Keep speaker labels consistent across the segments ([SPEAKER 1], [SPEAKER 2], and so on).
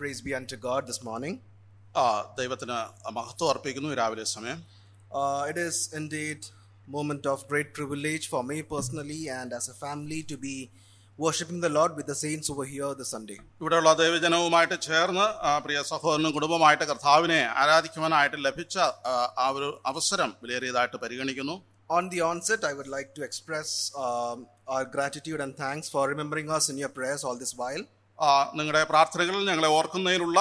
[SPEAKER 1] Praise be unto God this morning.
[SPEAKER 2] ദൈവത്തിന് മഹത്വം അർപ്പിക്കുന്നു രാവിലെ സമയം.
[SPEAKER 1] It is indeed moment of great privilege for me personally and as a family to be worshiping the Lord with the saints over here this Sunday.
[SPEAKER 2] ഇവിടെയുള്ള ദൈവജനവുമായിട്ട് ചേർന്ന് പ്രിയ സഹോദരനും കുടുംബമായിട്ട് കർത്താവിനെ ആരാധിക്കുവാനായിട്ട് ലഭിച്ച ആ ഒരു അവസരം വിലയേറിയതായിട്ട് പരിഗണിക്കുന്നു.
[SPEAKER 1] On the onset, I would like to express our gratitude and thanks for remembering us in your prayers all this while.
[SPEAKER 2] നിങ്ങളുടെ പ്രാർത്ഥനകളിൽ ഞങ്ങളെ ഓർക്കുന്നതിലുള്ള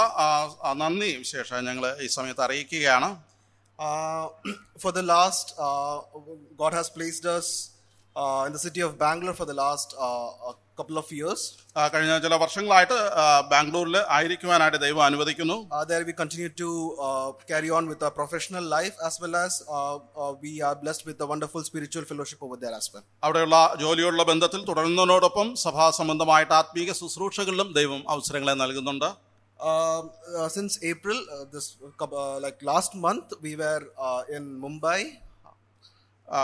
[SPEAKER 2] നന്ദി വിശേഷം ഞങ്ങൾ ഈ സമയത്ത് അറിയിക്കുകയാണ്.
[SPEAKER 1] For the last, God has placed us in the city of Bangalore for the last couple of years.
[SPEAKER 2] കഴിഞ്ഞ ചില വർഷങ്ങളായിട്ട് ബാംഗ്ലൂരിൽ ആയിരിക്കുവാനായിട്ട് ദൈവം അനുവദിക്കുന്നു.
[SPEAKER 1] There we continue to carry on with our professional life as well as we are blessed with the wonderful spiritual fellowship over there as well.
[SPEAKER 2] അവിടെയുള്ള ജോലിയുള്ള ബന്ധത്തിൽ തുടരുന്നതിനോടൊപ്പം സഭാ സംബന്ധമായിട്ട് ആത്മീക ശുശ്രൂഷകളിലും ദൈവം അവസരങ്ങളെ നൽകുന്നുണ്ട്.
[SPEAKER 1] Since April, like last month, we were in Mumbai.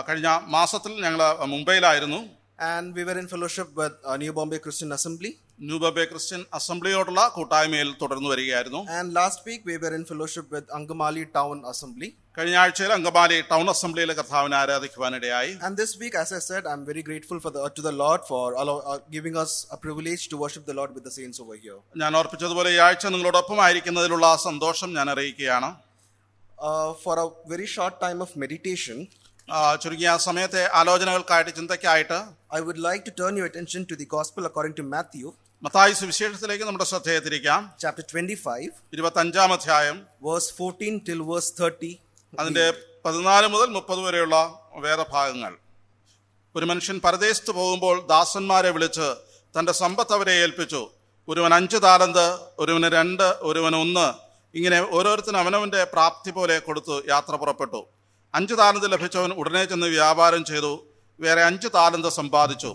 [SPEAKER 2] കഴിഞ്ഞ മാസത്തിൽ ഞങ്ങൾ മുംബൈയിലായിരുന്നു.
[SPEAKER 1] And we were in fellowship with New Bombay Christian Assembly.
[SPEAKER 2] New Bombay Christian അസംബ്ലിയോടുള്ള കൂട്ടായ്മയിൽ തുടർന്നു വരികയായിരുന്നു.
[SPEAKER 1] And last week we were in fellowship with Angamali Town Assembly.
[SPEAKER 2] കഴിഞ്ഞ ആഴ്ചയിൽ Angamaly town അസംബ്ലിയിലെ കർത്താവിനെ ആരാധിക്കുവാനിടയായി.
[SPEAKER 1] And this week, as I said, I'm very grateful to the Lord for giving us a privilege to worship the Lord with the saints over here.
[SPEAKER 2] ഞാൻ ഓർപ്പിച്ചതുപോലെ ഈ ആഴ്ച നിങ്ങളോടൊപ്പം ആയിരിക്കുന്നതിലുള്ള സന്തോഷം ഞാൻ അറിയിക്കുകയാണ്.
[SPEAKER 1] For a very short time of meditation,
[SPEAKER 2] ചുരുങ്ങിയ സമയത്തെ ആലോചനകൾക്കായിട്ട് ചിന്തയ്ക്കായിട്ട്
[SPEAKER 1] I would like to turn your attention to the Gospel according to Matthew.
[SPEAKER 2] Mathai സുവിശേഷത്തിലേക്ക് നമ്മുടെ ശ്രദ്ധയെ തിരിക്കാം.
[SPEAKER 1] Chapter 25,
[SPEAKER 2] 25-ാം അധ്യായം,
[SPEAKER 1] verse 14 till verse 30.
[SPEAKER 2] അതിന്റെ 14 മുതൽ 30 വരെയുള്ള വേദഭാഗങ്ങൾ. ഒരു മനുഷ്യൻ പരദേശത്ത് പോകുമ്പോൾ ദാസന്മാരെ വിളിച്ച് തന്റെ സമ്പത്ത് അവരെ ഏൽപ്പിച്ചു. ഒരുവൻ 5 താലന്ത്, ഒരുവന് 2, ഒരുവന് 1, ഇങ്ങനെ ഓരോരുത്തരും അവനവന്റെ പ്രാപ്തി പോലെ കൊടുത്തു യാത്ര പുറപ്പെട്ടു. 5 താലന്ത് ലഭിച്ചവൻ ഉടനെ ചെന്ന് വ്യാപാരം ചെയ്തു, വേറെ 5 താലന്ത് സമ്പാദിച്ചു.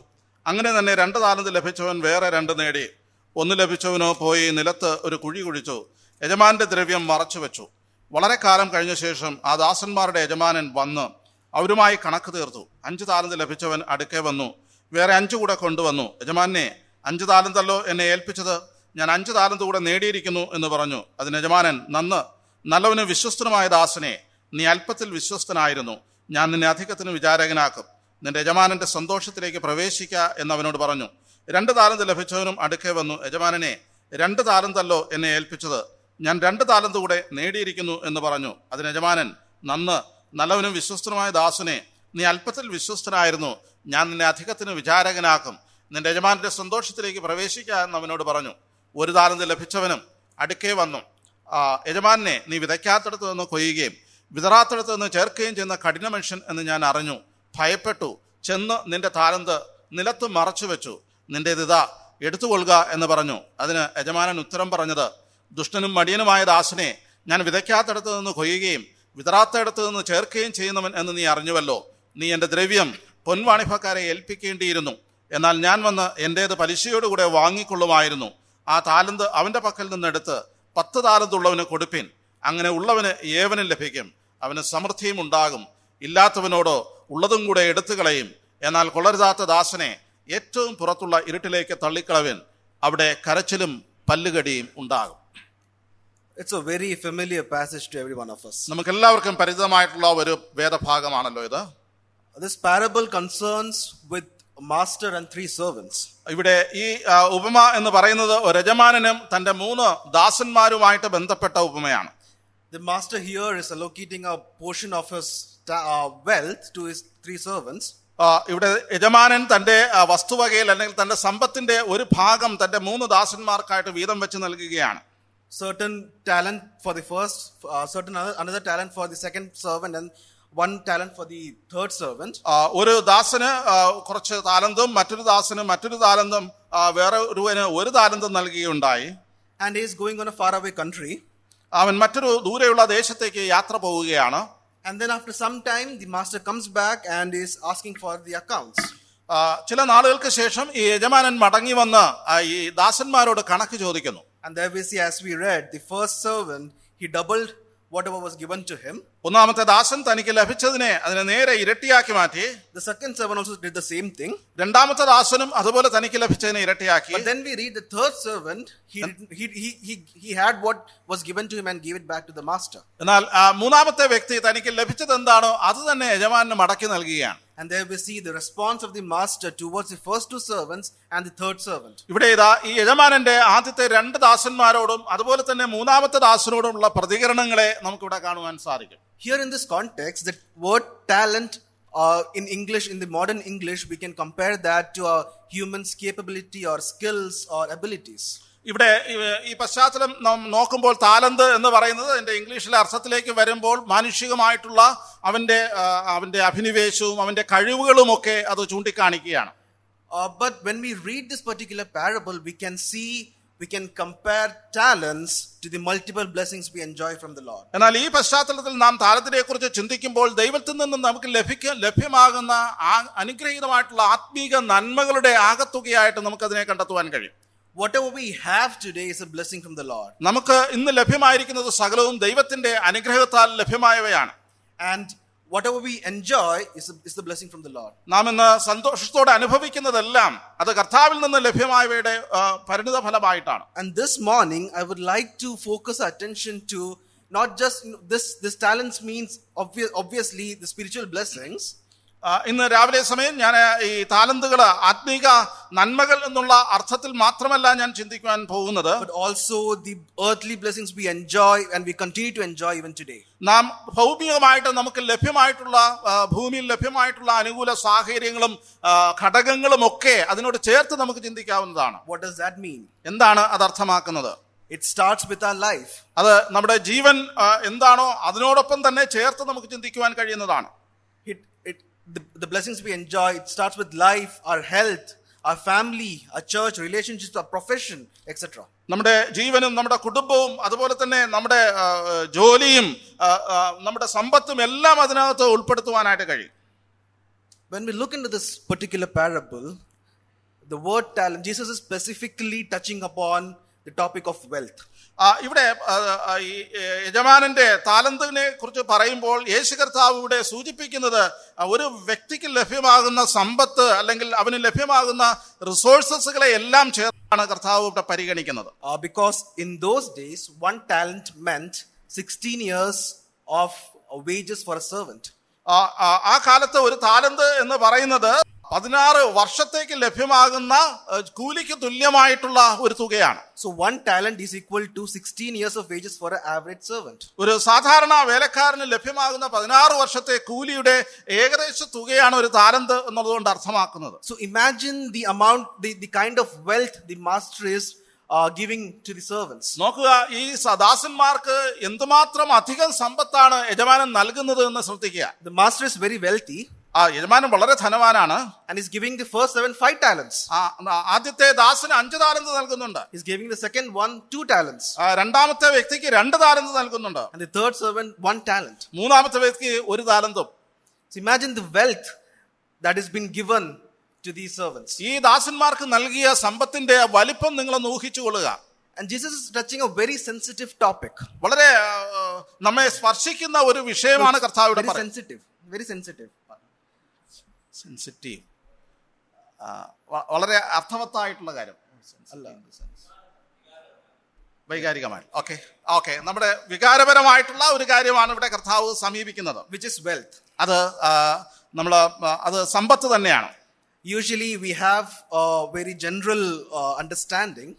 [SPEAKER 2] അങ്ങനെ തന്നെ 2 താലന്ത് ലഭിച്ചവൻ വേറെ 2 നേടി. 1 ലഭിച്ചവനോ പോയി നിലത്ത് ഒരു കുഴി കുഴിച്ചു, യജമാന്റെ ദ്രവ്യം മറച്ചു വെച്ചു. വളരെ കാലം കഴിഞ്ഞ ശേഷം ആ ദാസന്മാരുടെ യജമാനൻ വന്ന് അവരുമായി കണക്ക് തീർത്തു. 5 താലന്ത് ലഭിച്ചവൻ അടുക്കെ വന്നു, വേറെ 5 കൂടെ കൊണ്ടുവന്നു. യജമാനെ, 5 താലന്തല്ലോ എന്നെ ഏൽപ്പിച്ചത്, ഞാൻ 5 താലന്ത് കൂടെ നേടിയിരിക്കുന്നു എന്ന് പറഞ്ഞു. അതിന് യജമാനൻ, നല്ലവനും വിശ്വസ്തനുമായ ദാസനെ, നീ അല്പത്തിൽ വിശ്വസ്തനായിരുന്നു, ഞാൻ നിന്നെ അധികത്തിന് വിചാരകനാക്കും, നിന്റെ യജമാനന്റെ സന്തോഷത്തിലേക്ക് പ്രവേശിക്ക എന്നവനോട് പറഞ്ഞു. 2 താലന്ത് ലഭിച്ചവനും അടുക്കെ വന്നു, യജമാനനെ, 2 താലന്തല്ലോ എന്നെ ഏൽപ്പിച്ചത്, ഞാൻ 2 താലന്ത് കൂടെ നേടിയിരിക്കുന്നു എന്ന് പറഞ്ഞു. അതിന് യജമാനൻ, നല്ലവനും വിശ്വസ്തനുമായ ദാസനെ, നീ അല്പത്തിൽ വിശ്വസ്തനായിരുന്നു, ഞാൻ നിന്നെ അധികത്തിന് വിചാരകനാക്കും, നിന്റെ യജമാനന്റെ സന്തോഷത്തിലേക്ക് പ്രവേശിക്ക എന്നവനോട് പറഞ്ഞു. 1 താലന്ത് ലഭിച്ചവനും അടുക്കെ വന്നു, യജമാനെ, നീ വിതയ്ക്കാത്തടത്ത് നിന്ന് കൊയ്യുകയും വിതറാത്തടത്ത് നിന്ന് ചേർക്കുകയും ചെയ്യുന്ന കഠിന മനുഷ്യൻ എന്ന് ഞാൻ അറിഞ്ഞു, ഭയപ്പെട്ടു, ചെന്ന് നിന്റെ താലന്ത് നിലത്ത് മറച്ചു വെച്ചു, നിന്റേതിതാ, എടുത്തുകൊള്ളുക എന്ന് പറഞ്ഞു. അതിന് യജമാനൻ ഉത്തരം പറഞ്ഞത്, ദുഷ്ടനും മടിയനുമായ ദാസനെ, ഞാൻ വിതയ്ക്കാത്തടത്ത് നിന്ന് കൊയ്യുകയും വിതറാത്തടത്ത് നിന്ന് ചേർക്കുകയും ചെയ്യുന്നവൻ എന്ന് നീ അറിഞ്ഞുവല്ലോ. നീ എൻ്റെ ദ്രവ്യം പൊൻവാണിഭക്കാരെ ഏൽപ്പിക്കേണ്ടിയിരുന്നു, എന്നാൽ ഞാൻ വന്ന് എൻ്റേത് പലിശയോടുകൂടെ വാങ്ങിക്കൊള്ളുമായിരുന്നു. ആ താലന്ത് അവൻ്റെ പക്കൽ നിന്നെടുത്ത് 10 താലന്തുള്ളവന് കൊടുപ്പിൻ, അങ്ങനെ ഉള്ളവന് ഏവനും ലഭിക്കും, അവന് സമൃദ്ധിയും ഉണ്ടാകും. ഇല്ലാത്തവനോടോ ഉള്ളതും കൂടെ എടുത്തു കളയും. എന്നാൽ കൊള്ളരുതാത്ത ദാസനെ ഏറ്റവും പുറത്തുള്ള ഇരുട്ടിലേക്ക് തള്ളിക്കളവൻ, അവിടെ കരച്ചിലും പല്ലുകടിയും ഉണ്ടാകും.
[SPEAKER 1] It's a very familiar passage to every one of us.
[SPEAKER 2] നമുക്കെല്ലാവർക്കും പരിചിതമായിട്ടുള്ള ഒരു വേദഭാഗമാണല്ലോ ഇത്.
[SPEAKER 1] This parable concerns with a master and 3 servants.
[SPEAKER 2] ഇവിടെ ഈ ഉപമ എന്ന് പറയുന്നത് ഒരു യജമാനനും തന്റെ 3 ദാസന്മാരുമായിട്ട് ബന്ധപ്പെട്ട ഉപമയാണ്.
[SPEAKER 1] The master here is allocating a portion of his wealth to his 3 servants.
[SPEAKER 2] ഇവിടെ യജമാനൻ തന്റെ വസ്തുവകയിൽ അല്ലെങ്കിൽ തന്റെ സമ്പത്തിന്റെ ഒരു ഭാഗം തന്റെ 3 ദാസന്മാർക്കായിട്ട് വീതം വെച്ച് നൽകുകയാണ്.
[SPEAKER 1] Certain talent for the first, another talent for the second servant, and 1 talent for the third servant.
[SPEAKER 2] ഒരു ദാസന് കുറച്ച് താലന്തും മറ്റൊരു ദാസന് മറ്റൊരു താലന്തും വേറെ ഒരുവന് 1 താലന്തും നൽകുകയുണ്ടായി.
[SPEAKER 1] And he is going on a faraway country.
[SPEAKER 2] അവൻ മറ്റൊരു ദൂരെയുള്ള ദേശത്തേക്ക് യാത്ര പോവുകയാണ്.
[SPEAKER 1] And then after some time the master comes back and is asking for the accounts.
[SPEAKER 2] ചില നാളുകൾക്ക് ശേഷം ഈ യജമാനൻ മടങ്ങി വന്ന് ഈ ദാസന്മാരോട് കണക്ക് ചോദിക്കുന്നു.
[SPEAKER 1] And there we see, as we read, the first servant, he doubled whatever was given to him.
[SPEAKER 2] ഒന്നാമത്തെ ദാസൻ തനിക്ക് ലഭിച്ചതിനെ അതിനെ നേരെ ഇരട്ടിയാക്കി മാറ്റി.
[SPEAKER 1] The second servant also did the same thing.
[SPEAKER 2] രണ്ടാമത്തെ ദാസനും അതുപോലെ തനിക്ക് ലഭിച്ചതിനെ ഇരട്ടിയാക്കി.
[SPEAKER 1] But then we read the third servant, he had what was given to him and gave it back to the master.
[SPEAKER 2] എന്നാൽ മൂന്നാമത്തെ വ്യക്തി തനിക്ക് ലഭിച്ചത് എന്താണോ അത് തന്നെ യജമാനന് മടക്കി നൽകുകയാണ്.
[SPEAKER 1] And there we see the response of the master towards the first two servants and the third servant.
[SPEAKER 2] ഇവിടെ ഇതാ ഈ യജമാനന്റെ ആദ്യത്തെ രണ്ട് ദാസന്മാരോടും അതുപോലെ തന്നെ മൂന്നാമത്തെ ദാസനോടുമുള്ള പ്രതികരണങ്ങളെ നമുക്കിവിടെ കാണുവാൻ സാധിക്കും.
[SPEAKER 1] Here in this context, the word talent in English, in the modern English, we can compare that to a human's capability or skills or abilities.
[SPEAKER 2] ഇവിടെ ഈ പശ്ചാത്തലം നാം നോക്കുമ്പോൾ താലന്ത് എന്ന് പറയുന്നത് അതിന്റെ ഇംഗ്ലീഷിലെ അർത്ഥത്തിലേക്ക് വരുമ്പോൾ മാനുഷികമായിട്ടുള്ള അവന്റെ അഭിനിവേശവും അവന്റെ കഴിവുകളും ഒക്കെ അത് ചൂണ്ടിക്കാണിക്കുകയാണ്.
[SPEAKER 1] But when we read this particular parable, we can compare talents to the multiple blessings we enjoy from the Lord.
[SPEAKER 2] എന്നാൽ ഈ പശ്ചാത്തലത്തിൽ നാം താലത്തിനെ കുറിച്ച് ചിന്തിക്കുമ്പോൾ ദൈവത്തിൽ നിന്ന് നമുക്ക് ലഭ്യമാകുന്ന അനുഗ്രഹീതമായിട്ടുള്ള ആത്മീക നന്മകളുടെ ആകത്തുകയായിട്ട് നമുക്കതിനെ കണ്ടെത്തുവാൻ കഴിയും.
[SPEAKER 1] Whatever we have today is a blessing from the Lord.
[SPEAKER 2] നമുക്ക് ഇന്ന് ലഭ്യമായിരിക്കുന്നത് സകലവും ദൈവത്തിന്റെ അനുഗ്രഹത്താൽ ലഭ്യമായവയാണ്.
[SPEAKER 1] And whatever we enjoy is the blessing from the Lord.
[SPEAKER 2] നാം ഇന്ന് സന്തോഷത്തോടെ അനുഭവിക്കുന്നതെല്ലാം അത് കർത്താവിൽ നിന്ന് ലഭ്യമായവയുടെ പരിണിത ഫലമായിട്ടാണ്.
[SPEAKER 1] And this morning I would like to focus our attention to not just this talents means obviously the spiritual blessings.
[SPEAKER 2] ഇന്ന് രാവിലെ സമയം ഞാൻ ഈ താലന്തുകൾ ആത്മീക നന്മകൾ എന്നുള്ള അർത്ഥത്തിൽ മാത്രമല്ല ഞാൻ ചിന്തിക്കുവാൻ പോകുന്നത്.
[SPEAKER 1] But also the earthly blessings we enjoy and we continue to enjoy even today.
[SPEAKER 2] നാം ഭൗമികമായിട്ട് നമുക്ക് ലഭ്യമായിട്ടുള്ള ഭൂമിയിൽ ലഭ്യമായിട്ടുള്ള അനുകൂല സാഹചര്യങ്ങളും ഘടകങ്ങളും ഒക്കെ അതിനോട് ചേർത്ത് നമുക്ക് ചിന്തിക്കാവുന്നതാണ്.
[SPEAKER 1] What does that mean?
[SPEAKER 2] എന്താണ് അത് അർത്ഥമാക്കുന്നത്?
[SPEAKER 1] It starts with our life.
[SPEAKER 2] അത് നമ്മുടെ ജീവൻ എന്താണോ അതിനോടൊപ്പം തന്നെ ചേർത്ത് നമുക്ക് ചിന്തിക്കുവാൻ കഴിയുന്നതാണ്.
[SPEAKER 1] The blessings we enjoy, it starts with life, our health, our family, our church, relationships, our profession, etc.
[SPEAKER 2] നമ്മുടെ ജീവനും നമ്മുടെ കുടുംബവും അതുപോലെ തന്നെ നമ്മുടെ ജോലിയും നമ്മുടെ സമ്പത്തും എല്ലാം അതിനകത്ത് ഉൾപ്പെടുത്തുവാനായിട്ട് കഴിയും.
[SPEAKER 1] When we look into this particular parable, the word talent, Jesus is specifically touching upon the topic of wealth.
[SPEAKER 2] ഇവിടെ ഈ യജമാനന്റെ താലന്തിനെ കുറിച്ച് പറയുമ്പോൾ യേശു കർത്താവ് ഇവിടെ സൂചിപ്പിക്കുന്നത് ഒരു വ്യക്തിക്ക് ലഭ്യമാകുന്ന സമ്പത്ത് അല്ലെങ്കിൽ അവന് ലഭ്യമാകുന്ന റിസോഴ്സസുകളെ എല്ലാം ചേർത്താണ് കർത്താവ് ഇവിടെ പരിഗണിക്കുന്നത്.
[SPEAKER 1] Because in those days 1 talent meant 16 years of wages for a servant.
[SPEAKER 2] ആ കാലത്ത് ഒരു താലന്ത് എന്ന് പറയുന്നത് 16 വർഷത്തേക്ക് ലഭ്യമാകുന്ന കൂലിക്ക് തുല്യമായിട്ടുള്ള ഒരു തുകയാണ്.
[SPEAKER 1] So 1 talent is equal to 16 years of wages for an average servant.
[SPEAKER 2] ഒരു സാധാരണ വേലക്കാരന് ലഭ്യമാകുന്ന 16 വർഷത്തെ കൂലിയുടെ ഏകദേശ തുകയാണ് ഒരു താലന്ത് എന്നതുകൊണ്ട് അർത്ഥമാക്കുന്നത്.
[SPEAKER 1] So imagine the amount, the kind of wealth the master is giving to the servants.
[SPEAKER 2] നോക്കുക, ഈ ദാസന്മാർക്ക് എന്തുമാത്രം അധികം സമ്പത്താണ് യജമാനൻ നൽകുന്നത് എന്ന് ശ്രദ്ധിക്കുക.
[SPEAKER 1] The master is very wealthy.
[SPEAKER 2] യജമാനൻ വളരെ ധനവാനാണ്.
[SPEAKER 1] And he's giving the first servant 5 talents.
[SPEAKER 2] ആദ്യത്തെ ദാസന് 5 താലന്ത് നൽകുന്നുണ്ട്.
[SPEAKER 1] He's giving the second one 2 talents.
[SPEAKER 2] രണ്ടാമത്തെ വ്യക്തിക്ക് 2 താലന്ത് നൽകുന്നുണ്ട്.
[SPEAKER 1] And the third servant 1 talent.
[SPEAKER 2] മൂന്നാമത്തെ വ്യക്തിക്ക് 1 താലന്തും.
[SPEAKER 1] So imagine the wealth that has been given to these servants.
[SPEAKER 2] ഈ ദാസന്മാർക്ക് നൽകിയ സമ്പത്തിന്റെ വലിപ്പം നിങ്ങൾ ഊഹിച്ചുകൊള്ളുക.
[SPEAKER 1] And Jesus is touching a very sensitive topic.
[SPEAKER 2] വളരെ നമ്മെ സ്പർശിക്കുന്ന ഒരു വിഷയമാണ് കർത്താവ് ഇവിടെ
[SPEAKER 1] പറയുന്നത്. Very sensitive.
[SPEAKER 2] സെൻസിറ്റീവ്, വളരെ അർത്ഥവത്തായിട്ടുള്ള കാര്യം അല്ല, വൈകാരികമായി. ഓക്കെ നമ്മുടെ വികാരപരമായിട്ടുള്ള ഒരു കാര്യമാണ് ഇവിടെ കർത്താവ് സമീപിക്കുന്നത്.
[SPEAKER 1] Which is wealth.
[SPEAKER 2] അത് സമ്പത്ത് തന്നെയാണ്.
[SPEAKER 1] Usually we have a very general understanding.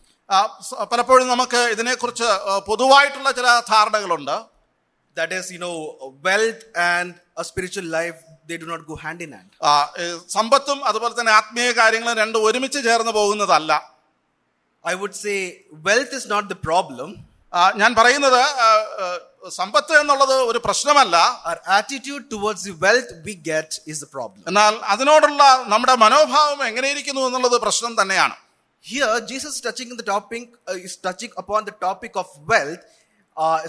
[SPEAKER 2] പലപ്പോഴും നമുക്ക് ഇതിനെക്കുറിച്ച് പൊതുവായിട്ടുള്ള ചില ധാരണകളുണ്ട്.
[SPEAKER 1] That is, wealth and a spiritual life, they do not go hand in hand.
[SPEAKER 2] സമ്പത്തും അതുപോലെ തന്നെ ആത്മീയ കാര്യങ്ങളും രണ്ടും ഒരുമിച്ച് ചേർന്ന് പോകുന്നതല്ല.
[SPEAKER 1] I would say wealth is not the problem.
[SPEAKER 2] ഞാൻ പറയുന്നത് സമ്പത്ത് എന്നുള്ളത് ഒരു പ്രശ്നമല്ല.
[SPEAKER 1] Our attitude towards the wealth we get is the problem.
[SPEAKER 2] എന്നാൽ അതിനോടുള്ള നമ്മുടെ മനോഭാവം എങ്ങനെയിരിക്കുന്നു എന്നുള്ളത് പ്രശ്നം തന്നെയാണ്.
[SPEAKER 1] Here Jesus is touching upon the topic of wealth,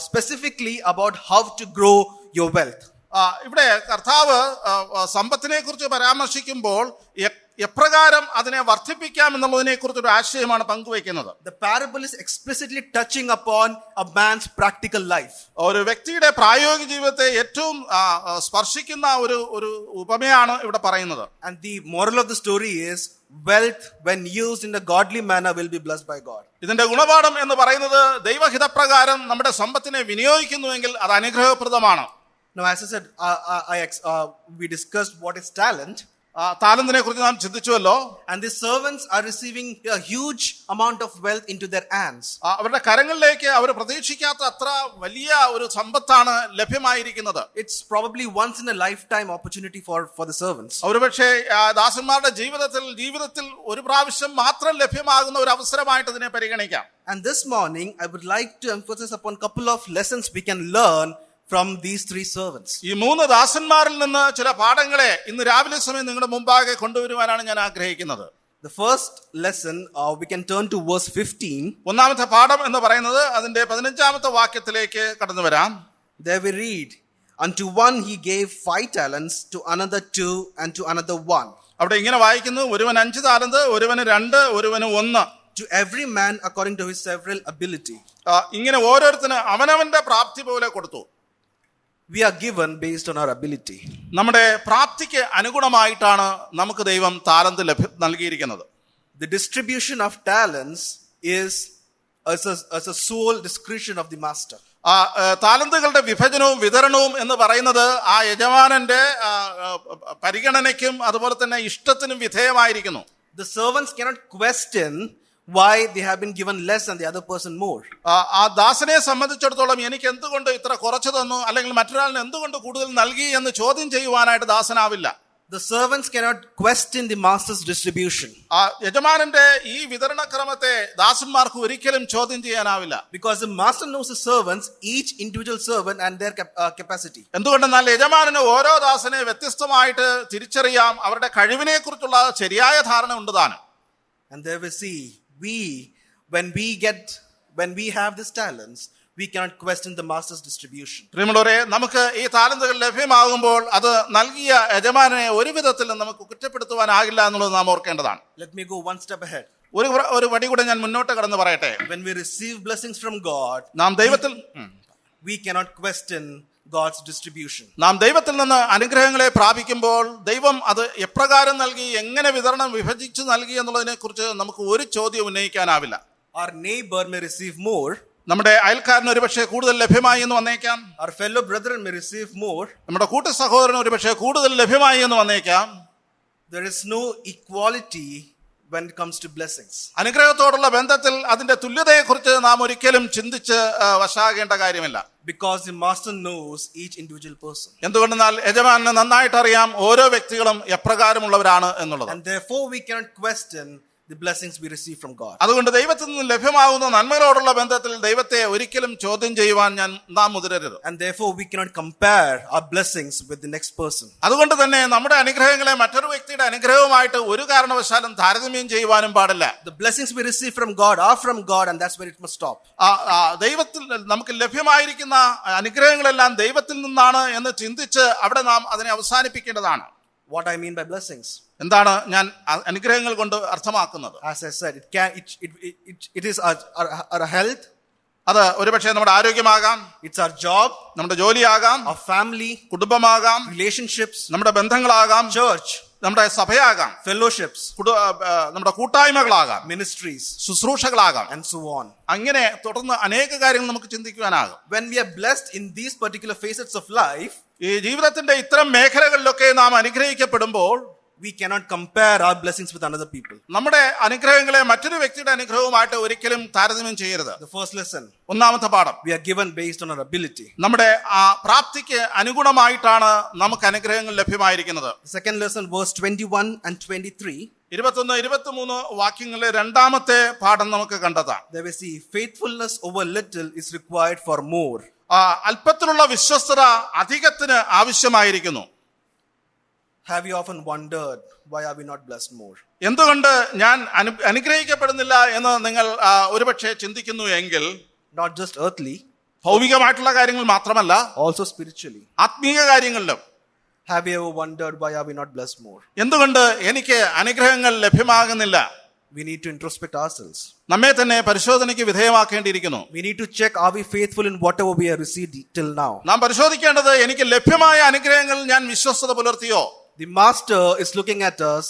[SPEAKER 1] specifically about how to grow your wealth.
[SPEAKER 2] ഇവിടെ കർത്താവ് സമ്പത്തിനെ കുറിച്ച് പരാമർശിക്കുമ്പോൾ എപ്രകാരം അതിനെ വർദ്ധിപ്പിക്കാം എന്നുള്ളതിനെ കുറിച്ചൊരു ആശയമാണ് പങ്കുവയ്ക്കുന്നത്.
[SPEAKER 1] The parable is explicitly touching upon a man's practical life.
[SPEAKER 2] ഒരു വ്യക്തിയുടെ പ്രായോഗിക ജീവിതത്തെ ഏറ്റവും സ്പർശിക്കുന്ന ഒരു ഉപമയാണ് ഇവിടെ പറയുന്നത്.
[SPEAKER 1] And the moral of the story is wealth when used in a godly manner will be blessed by God.
[SPEAKER 2] ഇതിന്റെ ഗുണപാഠം എന്ന് പറയുന്നത് ദൈവഹിതപ്രകാരം നമ്മുടെ സമ്പത്തിനെ വിനിയോഗിക്കുന്നുവെങ്കിൽ അത് അനുഗ്രഹപ്രദമാണ്.
[SPEAKER 1] Now, as I said, we discussed what is talent.
[SPEAKER 2] താലന്തിനെ കുറിച്ച് നാം ചിന്തിച്ചുവല്ലോ.
[SPEAKER 1] And the servants are receiving a huge amount of wealth into their hands.
[SPEAKER 2] അവരുടെ കരങ്ങളിലേക്ക് അവർ പ്രതീക്ഷിക്കാത്ത അത്ര വലിയ ഒരു സമ്പത്താണ് ലഭ്യമായിരിക്കുന്നത്.
[SPEAKER 1] It's probably once in a lifetime opportunity for the servants.
[SPEAKER 2] ഒരുപക്ഷെ ദാസന്മാരുടെ ജീവിതത്തിൽ ഒരു പ്രാവശ്യം മാത്രം ലഭ്യമാകുന്ന ഒരു അവസരമായിട്ട് ഇതിനെ പരിഗണിക്കാം.
[SPEAKER 1] And this morning, I would like to emphasize upon a couple of lessons we can learn from these three servants.
[SPEAKER 2] ഈ മൂന്ന് ദാസന്മാരിൽ നിന്ന് ചില പാഠങ്ങളെ ഇന്ന് രാവിലെ സമയം നിങ്ങളുടെ മുമ്പാകെ കൊണ്ടുവരുവാനാണ് ഞാൻ ആഗ്രഹിക്കുന്നത്.
[SPEAKER 1] The first lesson, we can turn to verse 15.
[SPEAKER 2] ഒന്നാമത്തെ പാഠം എന്ന് പറയുന്നത് അതിന്റെ 15ാമത്തെ വാക്യത്തിലേക്ക് കടന്നു വരാം.
[SPEAKER 1] There we read, unto one he gave 5 talents, to another 2, and to another 1.
[SPEAKER 2] അവിടെ ഇങ്ങനെ വായിക്കുന്നു, ഒരുവൻ 5 താലന്ത്, ഒരുവന് 2, ഒരുവന് 1.
[SPEAKER 1] To every man according to his several ability.
[SPEAKER 2] ഇങ്ങനെ ഓരോരുത്തന് അവനവന്റെ പ്രാപ്തി പോലെ കൊടുത്തു.
[SPEAKER 1] We are given based on our ability.
[SPEAKER 2] നമ്മുടെ പ്രാപ്തിക്ക് അനുഗുണമായിട്ടാണ് നമുക്ക് ദൈവം താലന്ത് നൽകിയിരിക്കുന്നത്.
[SPEAKER 1] The distribution of talents is as a sole discretion of the master.
[SPEAKER 2] താലന്തുകളുടെ വിഭജനവും വിതരണവും എന്ന് പറയുന്നത് ആ യജമാനന്റെ പരിഗണനയ്ക്കും അതുപോലെ തന്നെ ഇഷ്ടത്തിനും വിധേയമായിരിക്കുന്നു.
[SPEAKER 1] The servants cannot question why they have been given less and the other person more.
[SPEAKER 2] ആ ദാസനെ സംബന്ധിച്ചിടത്തോളം എനിക്ക് എന്തുകൊണ്ട് ഇത്ര കുറച്ച് തന്നു അല്ലെങ്കിൽ മറ്റൊരാളിന് എന്തുകൊണ്ട് കൂടുതൽ നൽകി എന്ന് ചോദ്യം ചെയ്യുവാനായിട്ട് ദാസനാവില്ല.
[SPEAKER 1] The servants cannot question the master's distribution.
[SPEAKER 2] ആ യജമാനന്റെ ഈ വിതരണക്രമത്തെ ദാസന്മാർക്ക് ഒരിക്കലും ചോദ്യം ചെയ്യാനാവില്ല.
[SPEAKER 1] Because the master knows the servants, each individual servant and their capacity.
[SPEAKER 2] എന്തുകൊണ്ടെന്നാൽ യജമാനന് ഓരോ ദാസനെ വ്യത്യസ്തമായിട്ട് തിരിച്ചറിയാം, അവരുടെ കഴിവിനെ കുറിച്ചുള്ള ശരിയായ ധാരണ ഉണ്ട് താനും.
[SPEAKER 1] And there we see, when we have these talents, we cannot question the master's distribution.
[SPEAKER 2] പ്രിയമുള്ളവരെ, നമുക്ക് ഈ താലന്തുകൾ ലഭ്യമാകുമ്പോൾ അത് നൽകിയ യജമാനനെ ഒരു വിധത്തിലും നമുക്ക് കുറ്റപ്പെടുത്തുവാനാകില്ല എന്നുള്ളത് നാം ഓർക്കേണ്ടതാണ്.
[SPEAKER 1] Let me go one step ahead.
[SPEAKER 2] ഒരു വടി കൂടെ ഞാൻ മുന്നോട്ട് കടന്ന് പറയട്ടെ.
[SPEAKER 1] When we receive blessings from God,
[SPEAKER 2] നാം ദൈവത്തിൽ
[SPEAKER 1] we cannot question God's distribution.
[SPEAKER 2] നാം ദൈവത്തിൽ നിന്ന് അനുഗ്രഹങ്ങളെ പ്രാപിക്കുമ്പോൾ ദൈവം അത് എപ്രകാരം നൽകി, എങ്ങനെ വിതരണം വിഭജിച്ച് നൽകി എന്നുള്ളതിനെ കുറിച്ച് നമുക്ക് ഒരു ചോദ്യം ഉന്നയിക്കാനാവില്ല.
[SPEAKER 1] Our neighbor may receive more.
[SPEAKER 2] നമ്മുടെ അയൽക്കാരന് ഒരുപക്ഷെ കൂടുതൽ ലഭ്യമായി എന്ന് വന്നേക്കാം.
[SPEAKER 1] Our fellow brethren may receive more.
[SPEAKER 2] നമ്മുടെ കൂട്ട സഹോദരന് ഒരുപക്ഷെ കൂടുതൽ ലഭ്യമായി എന്ന് വന്നേക്കാം.
[SPEAKER 1] There is no equality when it comes to blessings.
[SPEAKER 2] അനുഗ്രഹത്തോടുള്ള ബന്ധത്തിൽ അതിന്റെ തുല്യതയെക്കുറിച്ച് നാം ഒരിക്കലും ചിന്തിച്ച് വശാകേണ്ട കാര്യമില്ല.
[SPEAKER 1] Because the master knows each individual person.
[SPEAKER 2] എന്തുകൊണ്ടെന്നാൽ യജമാനന് നന്നായിട്ട് അറിയാം ഓരോ വ്യക്തികളും എപ്രകാരമുള്ളവരാണ് എന്നുള്ളത്.
[SPEAKER 1] And therefore we cannot question the blessings we receive from God.
[SPEAKER 2] അതുകൊണ്ട് ദൈവത്തിൽ നിന്ന് ലഭ്യമാകുന്ന നന്മകളോടുള്ള ബന്ധത്തിൽ ദൈവത്തെ ഒരിക്കലും ചോദ്യം ചെയ്യുവാൻ നാം മുതിരരുത്.
[SPEAKER 1] And therefore we cannot compare our blessings with the next person.
[SPEAKER 2] അതുകൊണ്ട് തന്നെ നമ്മുടെ അനുഗ്രഹങ്ങളെ മറ്റൊരു വ്യക്തിയുടെ അനുഗ്രഹവുമായിട്ട് ഒരു കാരണവശാലും താരതമ്യം ചെയ്യുവാനും പാടില്ല.
[SPEAKER 1] The blessings we receive from God are from God, and that's where it must stop.
[SPEAKER 2] ദൈവത്തിൽ നമുക്ക് ലഭ്യമായിരിക്കുന്ന അനുഗ്രഹങ്ങളെല്ലാം ദൈവത്തിൽ നിന്നാണ് എന്ന് ചിന്തിച്ച് അവിടെ നാം അതിനെ അവസാനിപ്പിക്കേണ്ടതാണ്.
[SPEAKER 1] What I mean by blessings?
[SPEAKER 2] എന്താണ് ഞാൻ അനുഗ്രഹങ്ങൾ കൊണ്ട് അർത്ഥമാക്കുന്നത്?
[SPEAKER 1] As I said, it is our health.
[SPEAKER 2] അത് ഒരുപക്ഷെ നമ്മുടെ ആരോഗ്യമാകാം,
[SPEAKER 1] it's our job,
[SPEAKER 2] നമ്മുടെ ജോലിയാകാം,
[SPEAKER 1] our family,
[SPEAKER 2] കുടുംബമാകാം,
[SPEAKER 1] relationships,
[SPEAKER 2] നമ്മുടെ ബന്ധങ്ങളാകാം,
[SPEAKER 1] church,
[SPEAKER 2] നമ്മുടെ സഭയാകാം,
[SPEAKER 1] fellowships,
[SPEAKER 2] നമ്മുടെ കൂട്ടായ്മകളാകാം,
[SPEAKER 1] ministries,
[SPEAKER 2] ശുശ്രൂഷകളാകാം,
[SPEAKER 1] and so on.
[SPEAKER 2] അങ്ങനെ തുടർന്ന് അനേക കാര്യങ്ങൾ നമുക്ക് ചിന്തിക്കുവാനാകും.
[SPEAKER 1] When we are blessed in these particular facets of life,
[SPEAKER 2] ഈ ജീവിതത്തിന്റെ ഇത്തരം മേഖലകളിലൊക്കെ നാം അനുഗ്രഹിക്കപ്പെടുമ്പോൾ
[SPEAKER 1] we cannot compare our blessings with another people.
[SPEAKER 2] നമ്മുടെ അനുഗ്രഹങ്ങളെ മറ്റൊരു വ്യക്തിയുടെ അനുഗ്രഹവുമായിട്ട് ഒരിക്കലും താരതമ്യം ചെയ്യരുത്.
[SPEAKER 1] The first lesson,
[SPEAKER 2] ഒന്നാമത്തെ പാഠം,
[SPEAKER 1] we are given based on our ability.
[SPEAKER 2] നമ്മുടെ പ്രാപ്തിക്ക് അനുഗുണമായിട്ടാണ് നമുക്ക് അനുഗ്രഹങ്ങൾ ലഭ്യമായിരിക്കുന്നത്.
[SPEAKER 1] The second lesson, verse 21 and 23.
[SPEAKER 2] 21-23 വാക്യങ്ങളിലെ രണ്ടാമത്തെ പാഠം നമുക്ക് കണ്ടെത്താം.
[SPEAKER 1] There we see, faithfulness over little is required for more.
[SPEAKER 2] അല്പത്തിലുള്ള വിശ്വസ്തത അധികത്തിന് ആവശ്യമായിരിക്കുന്നു.
[SPEAKER 1] Have you often wondered why are we not blessed more?
[SPEAKER 2] എന്തുകൊണ്ട് ഞാൻ അനുഗ്രഹിക്കപ്പെടുന്നില്ല എന്ന് നിങ്ങൾ ഒരുപക്ഷെ ചിന്തിക്കുന്നു എങ്കിൽ,
[SPEAKER 1] not just earthly,
[SPEAKER 2] ഭൗമികമായിട്ടുള്ള കാര്യങ്ങൾ മാത്രമല്ല,
[SPEAKER 1] also spiritually.
[SPEAKER 2] ആത്മീയ കാര്യങ്ങളിലും.
[SPEAKER 1] Have you ever wondered why are we not blessed more?
[SPEAKER 2] എന്തുകൊണ്ട് എനിക്ക് അനുഗ്രഹങ്ങൾ ലഭ്യമാകുന്നില്ല?
[SPEAKER 1] We need to introspect ourselves.
[SPEAKER 2] നമ്മെ തന്നെ പരിശോധനയ്ക്ക് വിധേയമാക്കേണ്ടിയിരിക്കുന്നു.
[SPEAKER 1] We need to check, are we faithful in whatever we have received till now?
[SPEAKER 2] നാം പരിശോധിക്കേണ്ടത് എനിക്ക് ലഭ്യമായ അനുഗ്രഹങ്ങൾ ഞാൻ വിശ്വസ്തത പുലർത്തിയോ?
[SPEAKER 1] The master is looking at us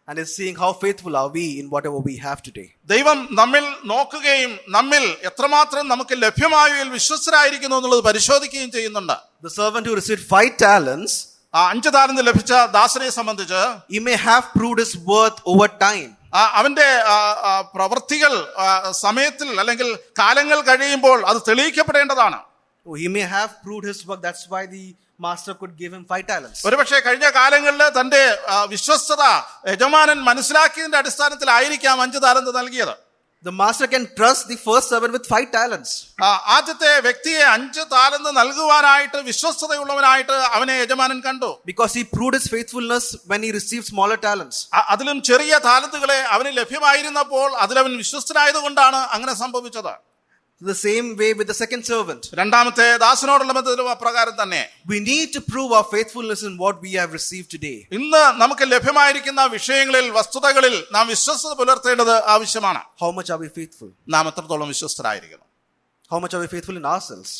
[SPEAKER 1] and is seeing how faithful are we in whatever we have today.
[SPEAKER 2] ദൈവം നമ്മിൽ നോക്കുകയും നമ്മിൽ എത്രമാത്രം നമുക്ക് ലഭ്യമായതിൽ വിശ്വസ്തരായിരിക്കുന്നു എന്നുള്ളത് പരിശോധിക്കുകയും ചെയ്യുന്നുണ്ട്.
[SPEAKER 1] The servant who received 5 talents,
[SPEAKER 2] 5 താലന്ത് ലഭിച്ച ദാസനെ സംബന്ധിച്ച്,
[SPEAKER 1] he may have proved his worth over time.
[SPEAKER 2] അവന്റെ പ്രവൃത്തികൾ സമയത്തിൽ അല്ലെങ്കിൽ കാലങ്ങൾ കഴിയുമ്പോൾ അത് തെളിയിക്കപ്പെടേണ്ടതാണ്.
[SPEAKER 1] He may have proved his work. That's why the master could give him 5 talents.
[SPEAKER 2] ഒരുപക്ഷെ കഴിഞ്ഞ കാലങ്ങളിൽ തന്റെ വിശ്വസ്തത യജമാനൻ മനസ്സിലാക്കിയതിന്റെ അടിസ്ഥാനത്തിലായിരിക്കാം 5 താലന്ത് നൽകിയത്.
[SPEAKER 1] The master can trust the first servant with 5 talents.
[SPEAKER 2] ആദ്യത്തെ വ്യക്തിയെ 5 താലന്ത് നൽകുവാനായിട്ട് വിശ്വസ്തതയുള്ളവനായിട്ട് അവനെ യജമാനൻ കണ്ടു.
[SPEAKER 1] Because he proved his faithfulness when he received smaller talents.
[SPEAKER 2] അതിലും ചെറിയ താലന്തുകളെ അവന് ലഭ്യമായിരുന്നപ്പോൾ അതിലവൻ വിശ്വസ്തനായതുകൊണ്ടാണ് അങ്ങനെ സംഭവിച്ചത്.
[SPEAKER 1] The same way with the second servant.
[SPEAKER 2] രണ്ടാമത്തെ ദാസനോടുള്ള ബന്ധത്തിലും അപ്രകാരം തന്നെ.
[SPEAKER 1] We need to prove our faithfulness in what we have received today.
[SPEAKER 2] ഇന്ന് നമുക്ക് ലഭ്യമായിരിക്കുന്ന വിഷയങ്ങളിൽ, വസ്തുതകളിൽ നാം വിശ്വസ്തത പുലർത്തേണ്ടത് ആവശ്യമാണ്.
[SPEAKER 1] How much are we faithful?
[SPEAKER 2] നാം എത്രത്തോളം വിശ്വസ്തരായിരിക്കുന്നു?
[SPEAKER 1] How much are we faithful in ourselves?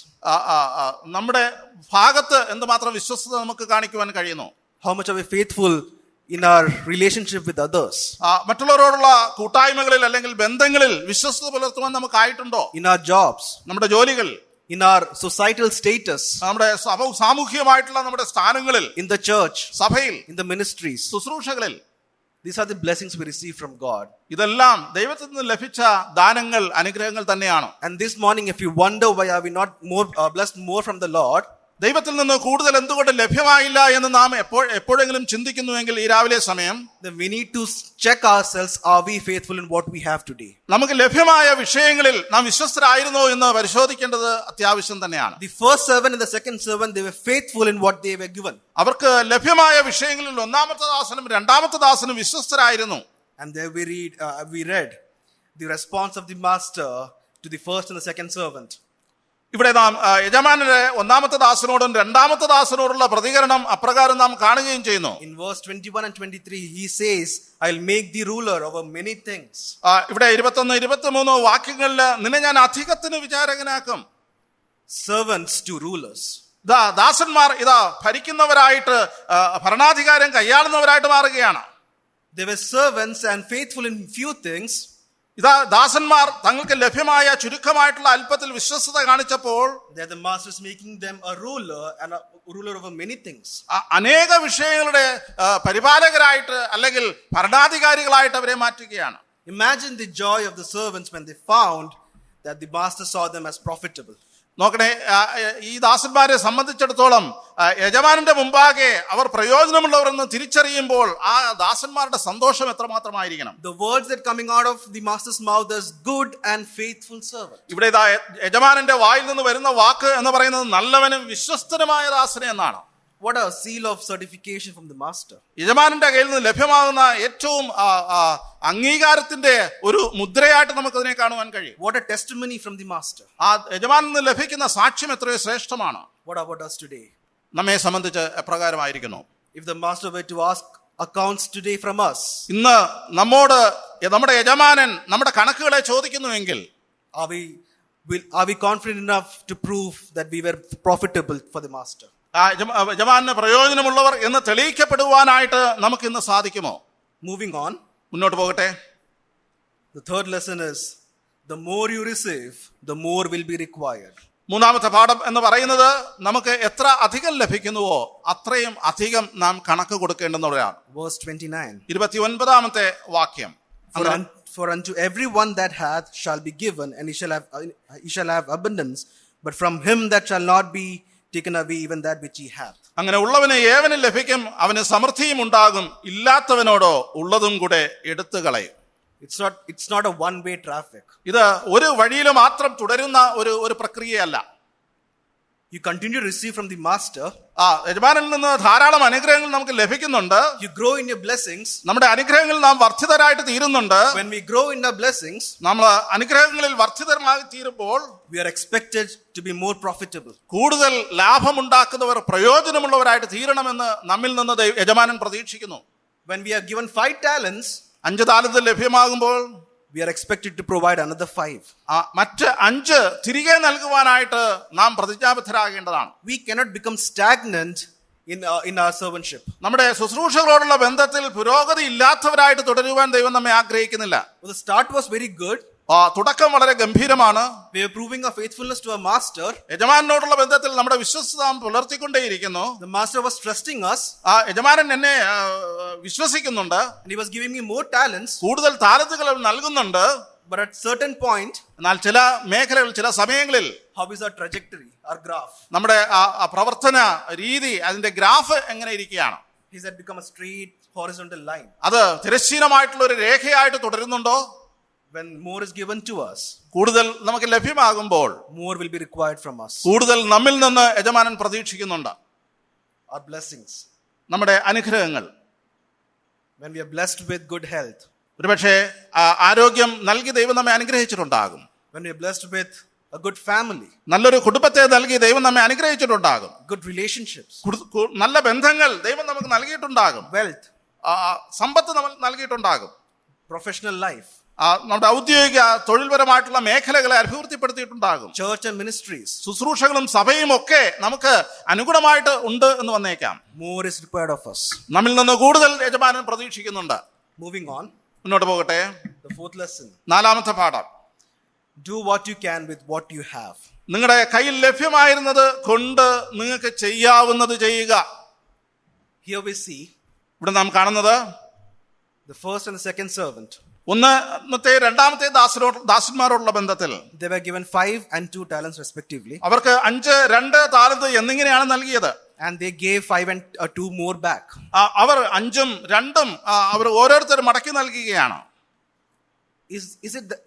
[SPEAKER 2] നമ്മുടെ ഭാഗത്ത് എന്തുമാത്രം വിശ്വസ്തത നമുക്ക് കാണിക്കുവാൻ കഴിയുന്നു?
[SPEAKER 1] How much are we faithful in our relationship with others?
[SPEAKER 2] മറ്റുള്ളവരോടുള്ള കൂട്ടായ്മകളിൽ അല്ലെങ്കിൽ ബന്ധങ്ങളിൽ വിശ്വസ്തത പുലർത്തുവാൻ നമുക്കായിട്ടുണ്ടോ?
[SPEAKER 1] In our jobs,
[SPEAKER 2] നമ്മുടെ ജോലികൾ,
[SPEAKER 1] in our societal status,
[SPEAKER 2] നമ്മുടെ സാമൂഹികമായിട്ടുള്ള നമ്മുടെ സ്ഥാനങ്ങളിൽ,
[SPEAKER 1] in the church,
[SPEAKER 2] സഭയിൽ,
[SPEAKER 1] in the ministries,
[SPEAKER 2] ശുശ്രൂഷകളിൽ.
[SPEAKER 1] These are the blessings we receive from God.
[SPEAKER 2] ഇതെല്ലാം ദൈവത്തിൽ നിന്ന് ലഭിച്ച ദാനങ്ങൾ, അനുഗ്രഹങ്ങൾ തന്നെയാണ്.
[SPEAKER 1] And this morning, if you wonder why are we not more blessed more from the Lord,
[SPEAKER 2] ദൈവത്തിൽ നിന്ന് കൂടുതൽ എന്തുകൊണ്ട് ലഭ്യമായില്ല എന്ന് നാം എപ്പോഴെങ്കിലും ചിന്തിക്കുന്നുവെങ്കിൽ ഈ രാവിലെ സമയം,
[SPEAKER 1] then we need to check ourselves, are we faithful in what we have today?
[SPEAKER 2] നമുക്ക് ലഭ്യമായ വിഷയങ്ങളിൽ നാം വിശ്വസ്തരായിരുന്നോ എന്ന് പരിശോധിക്കേണ്ടത് അത്യാവശ്യം തന്നെയാണ്.
[SPEAKER 1] The first servant and the second servant, they were faithful in what they were given.
[SPEAKER 2] അവർക്ക് ലഭ്യമായ വിഷയങ്ങളിൽ ഒന്നാമത്തെ ദാസനും രണ്ടാമത്തെ ദാസനും വിശ്വസ്തരായിരുന്നു.
[SPEAKER 1] And there we read the response of the master to the first and the second servant.
[SPEAKER 2] ഇവിടെ നാം യജമാനന്റെ ഒന്നാമത്തെ ദാസനോടും രണ്ടാമത്തെ ദാസനോടുള്ള പ്രതികരണം അപ്രകാരം നാം കാണുകയും ചെയ്യുന്നു.
[SPEAKER 1] In verse 21 and 23 he says, I'll make thee ruler over many things.
[SPEAKER 2] ഇവിടെ 21, 23 വാക്യങ്ങളിൽ നിന്നെ ഞാൻ അധികത്തിന് വിചാരകനാക്കും.
[SPEAKER 1] Servants to rulers.
[SPEAKER 2] ദാസന്മാർ ഭരിക്കുന്നവരായിട്ട്, ഭരണാധികാരം കൈയാളുന്നവരായിട്ട് മാറുകയാണ്.
[SPEAKER 1] They were servants and faithful in few things.
[SPEAKER 2] ദാസന്മാർ തങ്ങൾക്ക് ലഭ്യമായ ചുരുക്കമായിട്ടുള്ള അല്പത്തിൽ വിശ്വസ്തത കാണിച്ചപ്പോൾ
[SPEAKER 1] the master is making them a ruler and a ruler over many things.
[SPEAKER 2] അനേക വിഷയങ്ങളുടെ പരിപാലകരായിട്ട് അല്ലെങ്കിൽ ഭരണാധികാരികളായിട്ട് അവരെ മാറ്റുകയാണ്.
[SPEAKER 1] Imagine the joy of the servants when they found that the master saw them as profitable.
[SPEAKER 2] നോക്കണേ, ഈ ദാസന്മാരെ സംബന്ധിച്ചിടത്തോളം യജമാനന്റെ മുമ്പാകെ അവർ പ്രയോജനമുള്ളവരെന്ന് തിരിച്ചറിയുമ്പോൾ ആ ദാസന്മാരുടെ സന്തോഷം എത്രമാത്രമായിരിക്കണം.
[SPEAKER 1] The words that coming out of the master's mouth is good and faithful servant.
[SPEAKER 2] ഇവിടെ യജമാനന്റെ വായിൽ നിന്ന് വരുന്ന വാക്ക് എന്ന് പറയുന്നത് നല്ലവനും വിശ്വസ്തനുമായ ദാസനെ എന്നാണ്.
[SPEAKER 1] What a seal of certification from the master.
[SPEAKER 2] യജമാനന്റെ കയ്യിൽ നിന്ന് ലഭ്യമാകുന്ന ഏറ്റവും അംഗീകാരത്തിന്റെ ഒരു മുദ്രയായിട്ട് നമുക്കതിനെ കാണുവാൻ കഴിയും.
[SPEAKER 1] What a testimony from the master.
[SPEAKER 2] ആ യജമാനിൽ നിന്ന് ലഭിക്കുന്ന സാക്ഷ്യം എത്രയോ ശ്രേഷ്ഠമാണ്.
[SPEAKER 1] What about us today?
[SPEAKER 2] നമ്മെ സംബന്ധിച്ച് എപ്രകാരമായിരിക്കുന്നു?
[SPEAKER 1] If the master were to ask accounts today from us,
[SPEAKER 2] ഇന്ന് നമ്മോട് നമ്മുടെ യജമാനൻ നമ്മുടെ കണക്കുകളെ ചോദിക്കുന്നുവെങ്കിൽ,
[SPEAKER 1] are we confident enough to prove that we were profitable for the master?
[SPEAKER 2] യജമാനന് പ്രയോജനമുള്ളവർ എന്ന് തെളിയിക്കപ്പെടുവാനായിട്ട് നമുക്ക് ഇന്ന് സാധിക്കുമോ?
[SPEAKER 1] Moving on,
[SPEAKER 2] മുന്നോട്ട് പോകട്ടെ.
[SPEAKER 1] The third lesson is, the more you receive, the more will be required.
[SPEAKER 2] മൂന്നാമത്തെ പാഠം എന്ന് പറയുന്നത്, നമുക്ക് എത്ര അധികം ലഭിക്കുന്നുവോ അത്രയും അധികം നാം കണക്ക് കൊടുക്കേണ്ടെന്നുള്ളതാണ്.
[SPEAKER 1] Verse 29.
[SPEAKER 2] 29ാമത്തെ വാക്യം.
[SPEAKER 1] For unto everyone that hath shall be given, and he shall have abundance, but from him that shall not be taken away even that which he hath.
[SPEAKER 2] അങ്ങനെ ഉള്ളവന് ഏവനും ലഭിക്കും, അവന് സമൃദ്ധിയും ഉണ്ടാകും, ഇല്ലാത്തവനോടോ ഉള്ളതും കൂടെ എടുത്തു കളയും.
[SPEAKER 1] It's not a one way traffic.
[SPEAKER 2] ഇത് ഒരു വഴിയിൽ മാത്രം തുടരുന്ന ഒരു പ്രക്രിയയല്ല.
[SPEAKER 1] You continue to receive from the master.
[SPEAKER 2] യജമാനിൽ നിന്ന് ധാരാളം അനുഗ്രഹങ്ങൾ നമുക്ക് ലഭിക്കുന്നുണ്ട്.
[SPEAKER 1] You grow in your blessings.
[SPEAKER 2] നമ്മുടെ അനുഗ്രഹങ്ങളിൽ നാം വർദ്ധിതരായിട്ട് തീരുന്നുണ്ട്.
[SPEAKER 1] When we grow in our blessings,
[SPEAKER 2] നമ്മൾ അനുഗ്രഹങ്ങളിൽ വർദ്ധിതമായി തീരുമ്പോൾ
[SPEAKER 1] we are expected to be more profitable.
[SPEAKER 2] കൂടുതൽ ലാഭമുണ്ടാക്കുന്നവർ, പ്രയോജനമുള്ളവരായിട്ട് തീരണമെന്ന് നമ്മിൽ നിന്ന് യജമാനൻ പ്രതീക്ഷിക്കുന്നു.
[SPEAKER 1] When we are given 5 talents,
[SPEAKER 2] 5 താലന്ത് ലഭ്യമാകുമ്പോൾ
[SPEAKER 1] we are expected to provide another 5.
[SPEAKER 2] മറ്റ് 5 തിരികെ നൽകുവാനായിട്ട് നാം പ്രതിജ്ഞാബദ്ധരാകേണ്ടതാണ്.
[SPEAKER 1] We cannot become stagnant in our servantship.
[SPEAKER 2] നമ്മുടെ ശുശ്രൂഷകളോടുള്ള ബന്ധത്തിൽ പുരോഗതി ഇല്ലാത്തവരായിട്ട് തുടരുവാൻ ദൈവം നമ്മെ ആഗ്രഹിക്കുന്നില്ല.
[SPEAKER 1] The start was very good.
[SPEAKER 2] തുടക്കം വളരെ ഗംഭീരമാണ്.
[SPEAKER 1] We are proving our faithfulness to our master.
[SPEAKER 2] യജമാനോടുള്ള ബന്ധത്തിൽ നമ്മുടെ വിശ്വസ്തത നാം പുലർത്തിക്കൊണ്ടേയിരിക്കുന്നു.
[SPEAKER 1] The master was trusting us.
[SPEAKER 2] യജമാനൻ എന്നെ വിശ്വസിക്കുന്നുണ്ട്.
[SPEAKER 1] And he was giving me more talents.
[SPEAKER 2] കൂടുതൽ താലന്തുകൾ നൽകുന്നുണ്ട്.
[SPEAKER 1] But at certain point,
[SPEAKER 2] എന്നാൽ ചില മേഖലകളിൽ, ചില സമയങ്ങളിൽ,
[SPEAKER 1] how is our trajectory, our graph?
[SPEAKER 2] നമ്മുടെ പ്രവർത്തന രീതി, അതിന്റെ ഗ്രാഫ് എങ്ങനെ ഇരിക്കുകയാണ്?
[SPEAKER 1] Is that become a straight horizontal line?
[SPEAKER 2] അത് തിരശ്ചീനമായിട്ടുള്ള ഒരു രേഖയായിട്ട് തുടരുന്നുണ്ടോ?
[SPEAKER 1] When more is given to us,
[SPEAKER 2] കൂടുതൽ നമുക്ക് ലഭ്യമാകുമ്പോൾ
[SPEAKER 1] more will be required from us.
[SPEAKER 2] കൂടുതൽ നമ്മിൽ നിന്ന് യജമാനൻ പ്രതീക്ഷിക്കുന്നുണ്ട്.
[SPEAKER 1] Our blessings.
[SPEAKER 2] നമ്മുടെ അനുഗ്രഹങ്ങൾ.
[SPEAKER 1] When we are blessed with good health,
[SPEAKER 2] ഒരുപക്ഷെ ആരോഗ്യം നൽകി ദൈവം നമ്മെ അനുഗ്രഹിച്ചിട്ടുണ്ടാകും.
[SPEAKER 1] when we are blessed with a good family,
[SPEAKER 2] നല്ലൊരു കുടുംബത്തെ നൽകി ദൈവം നമ്മെ അനുഗ്രഹിച്ചിട്ടുണ്ടാകും.
[SPEAKER 1] good relationships,
[SPEAKER 2] നല്ല ബന്ധങ്ങൾ ദൈവം നമുക്ക് നൽകിയിട്ടുണ്ടാകും.
[SPEAKER 1] wealth,
[SPEAKER 2] സമ്പത്ത് നമ്മൾ നൽകിയിട്ടുണ്ടാകും.
[SPEAKER 1] professional life,
[SPEAKER 2] നമ്മുടെ ഔദ്യോഗിക തൊഴിൽപരമായിട്ടുള്ള മേഖലകളെ അഭിവൃദ്ധിപ്പെടുത്തിയിട്ടുണ്ടാകും.
[SPEAKER 1] church and ministries,
[SPEAKER 2] ശുശ്രൂഷകളും സഭയും ഒക്കെ നമുക്ക് അനുഗുണമായിട്ട് ഉണ്ട് എന്ന് വന്നേക്കാം.
[SPEAKER 1] more is required of us.
[SPEAKER 2] നമ്മിൽ നിന്ന് കൂടുതൽ യജമാനൻ പ്രതീക്ഷിക്കുന്നുണ്ട്.
[SPEAKER 1] Moving on,
[SPEAKER 2] മുന്നോട്ട് പോകട്ടെ.
[SPEAKER 1] the 4th lesson.
[SPEAKER 2] 4ാമത്തെ പാഠം,
[SPEAKER 1] Do what you can with what you have.
[SPEAKER 2] നിങ്ങളുടെ കയ്യിൽ ലഭ്യമായിരുന്നത് കൊണ്ട് നിങ്ങൾക്ക് ചെയ്യാവുന്നത് ചെയ്യുക.
[SPEAKER 1] Here we see
[SPEAKER 2] ഇവിടെ നാം കാണുന്നത്
[SPEAKER 1] the first and the second servant.
[SPEAKER 2] ഒന്നാമത്തെ രണ്ടാമത്തെ ദാസന്മാരോടുള്ള ബന്ധത്തിൽ
[SPEAKER 1] They were given 5 and 2 talents respectively.
[SPEAKER 2] അവർക്ക് 5, 2 താലന്ത് എന്നിങ്ങനെയാണ് നൽകിയത്.
[SPEAKER 1] And they gave 5 and 2 more back.
[SPEAKER 2] അവർ 5ഉം 2ഉം അവർ ഓരോരുത്തരും മടക്കി നൽകുകയാണ്.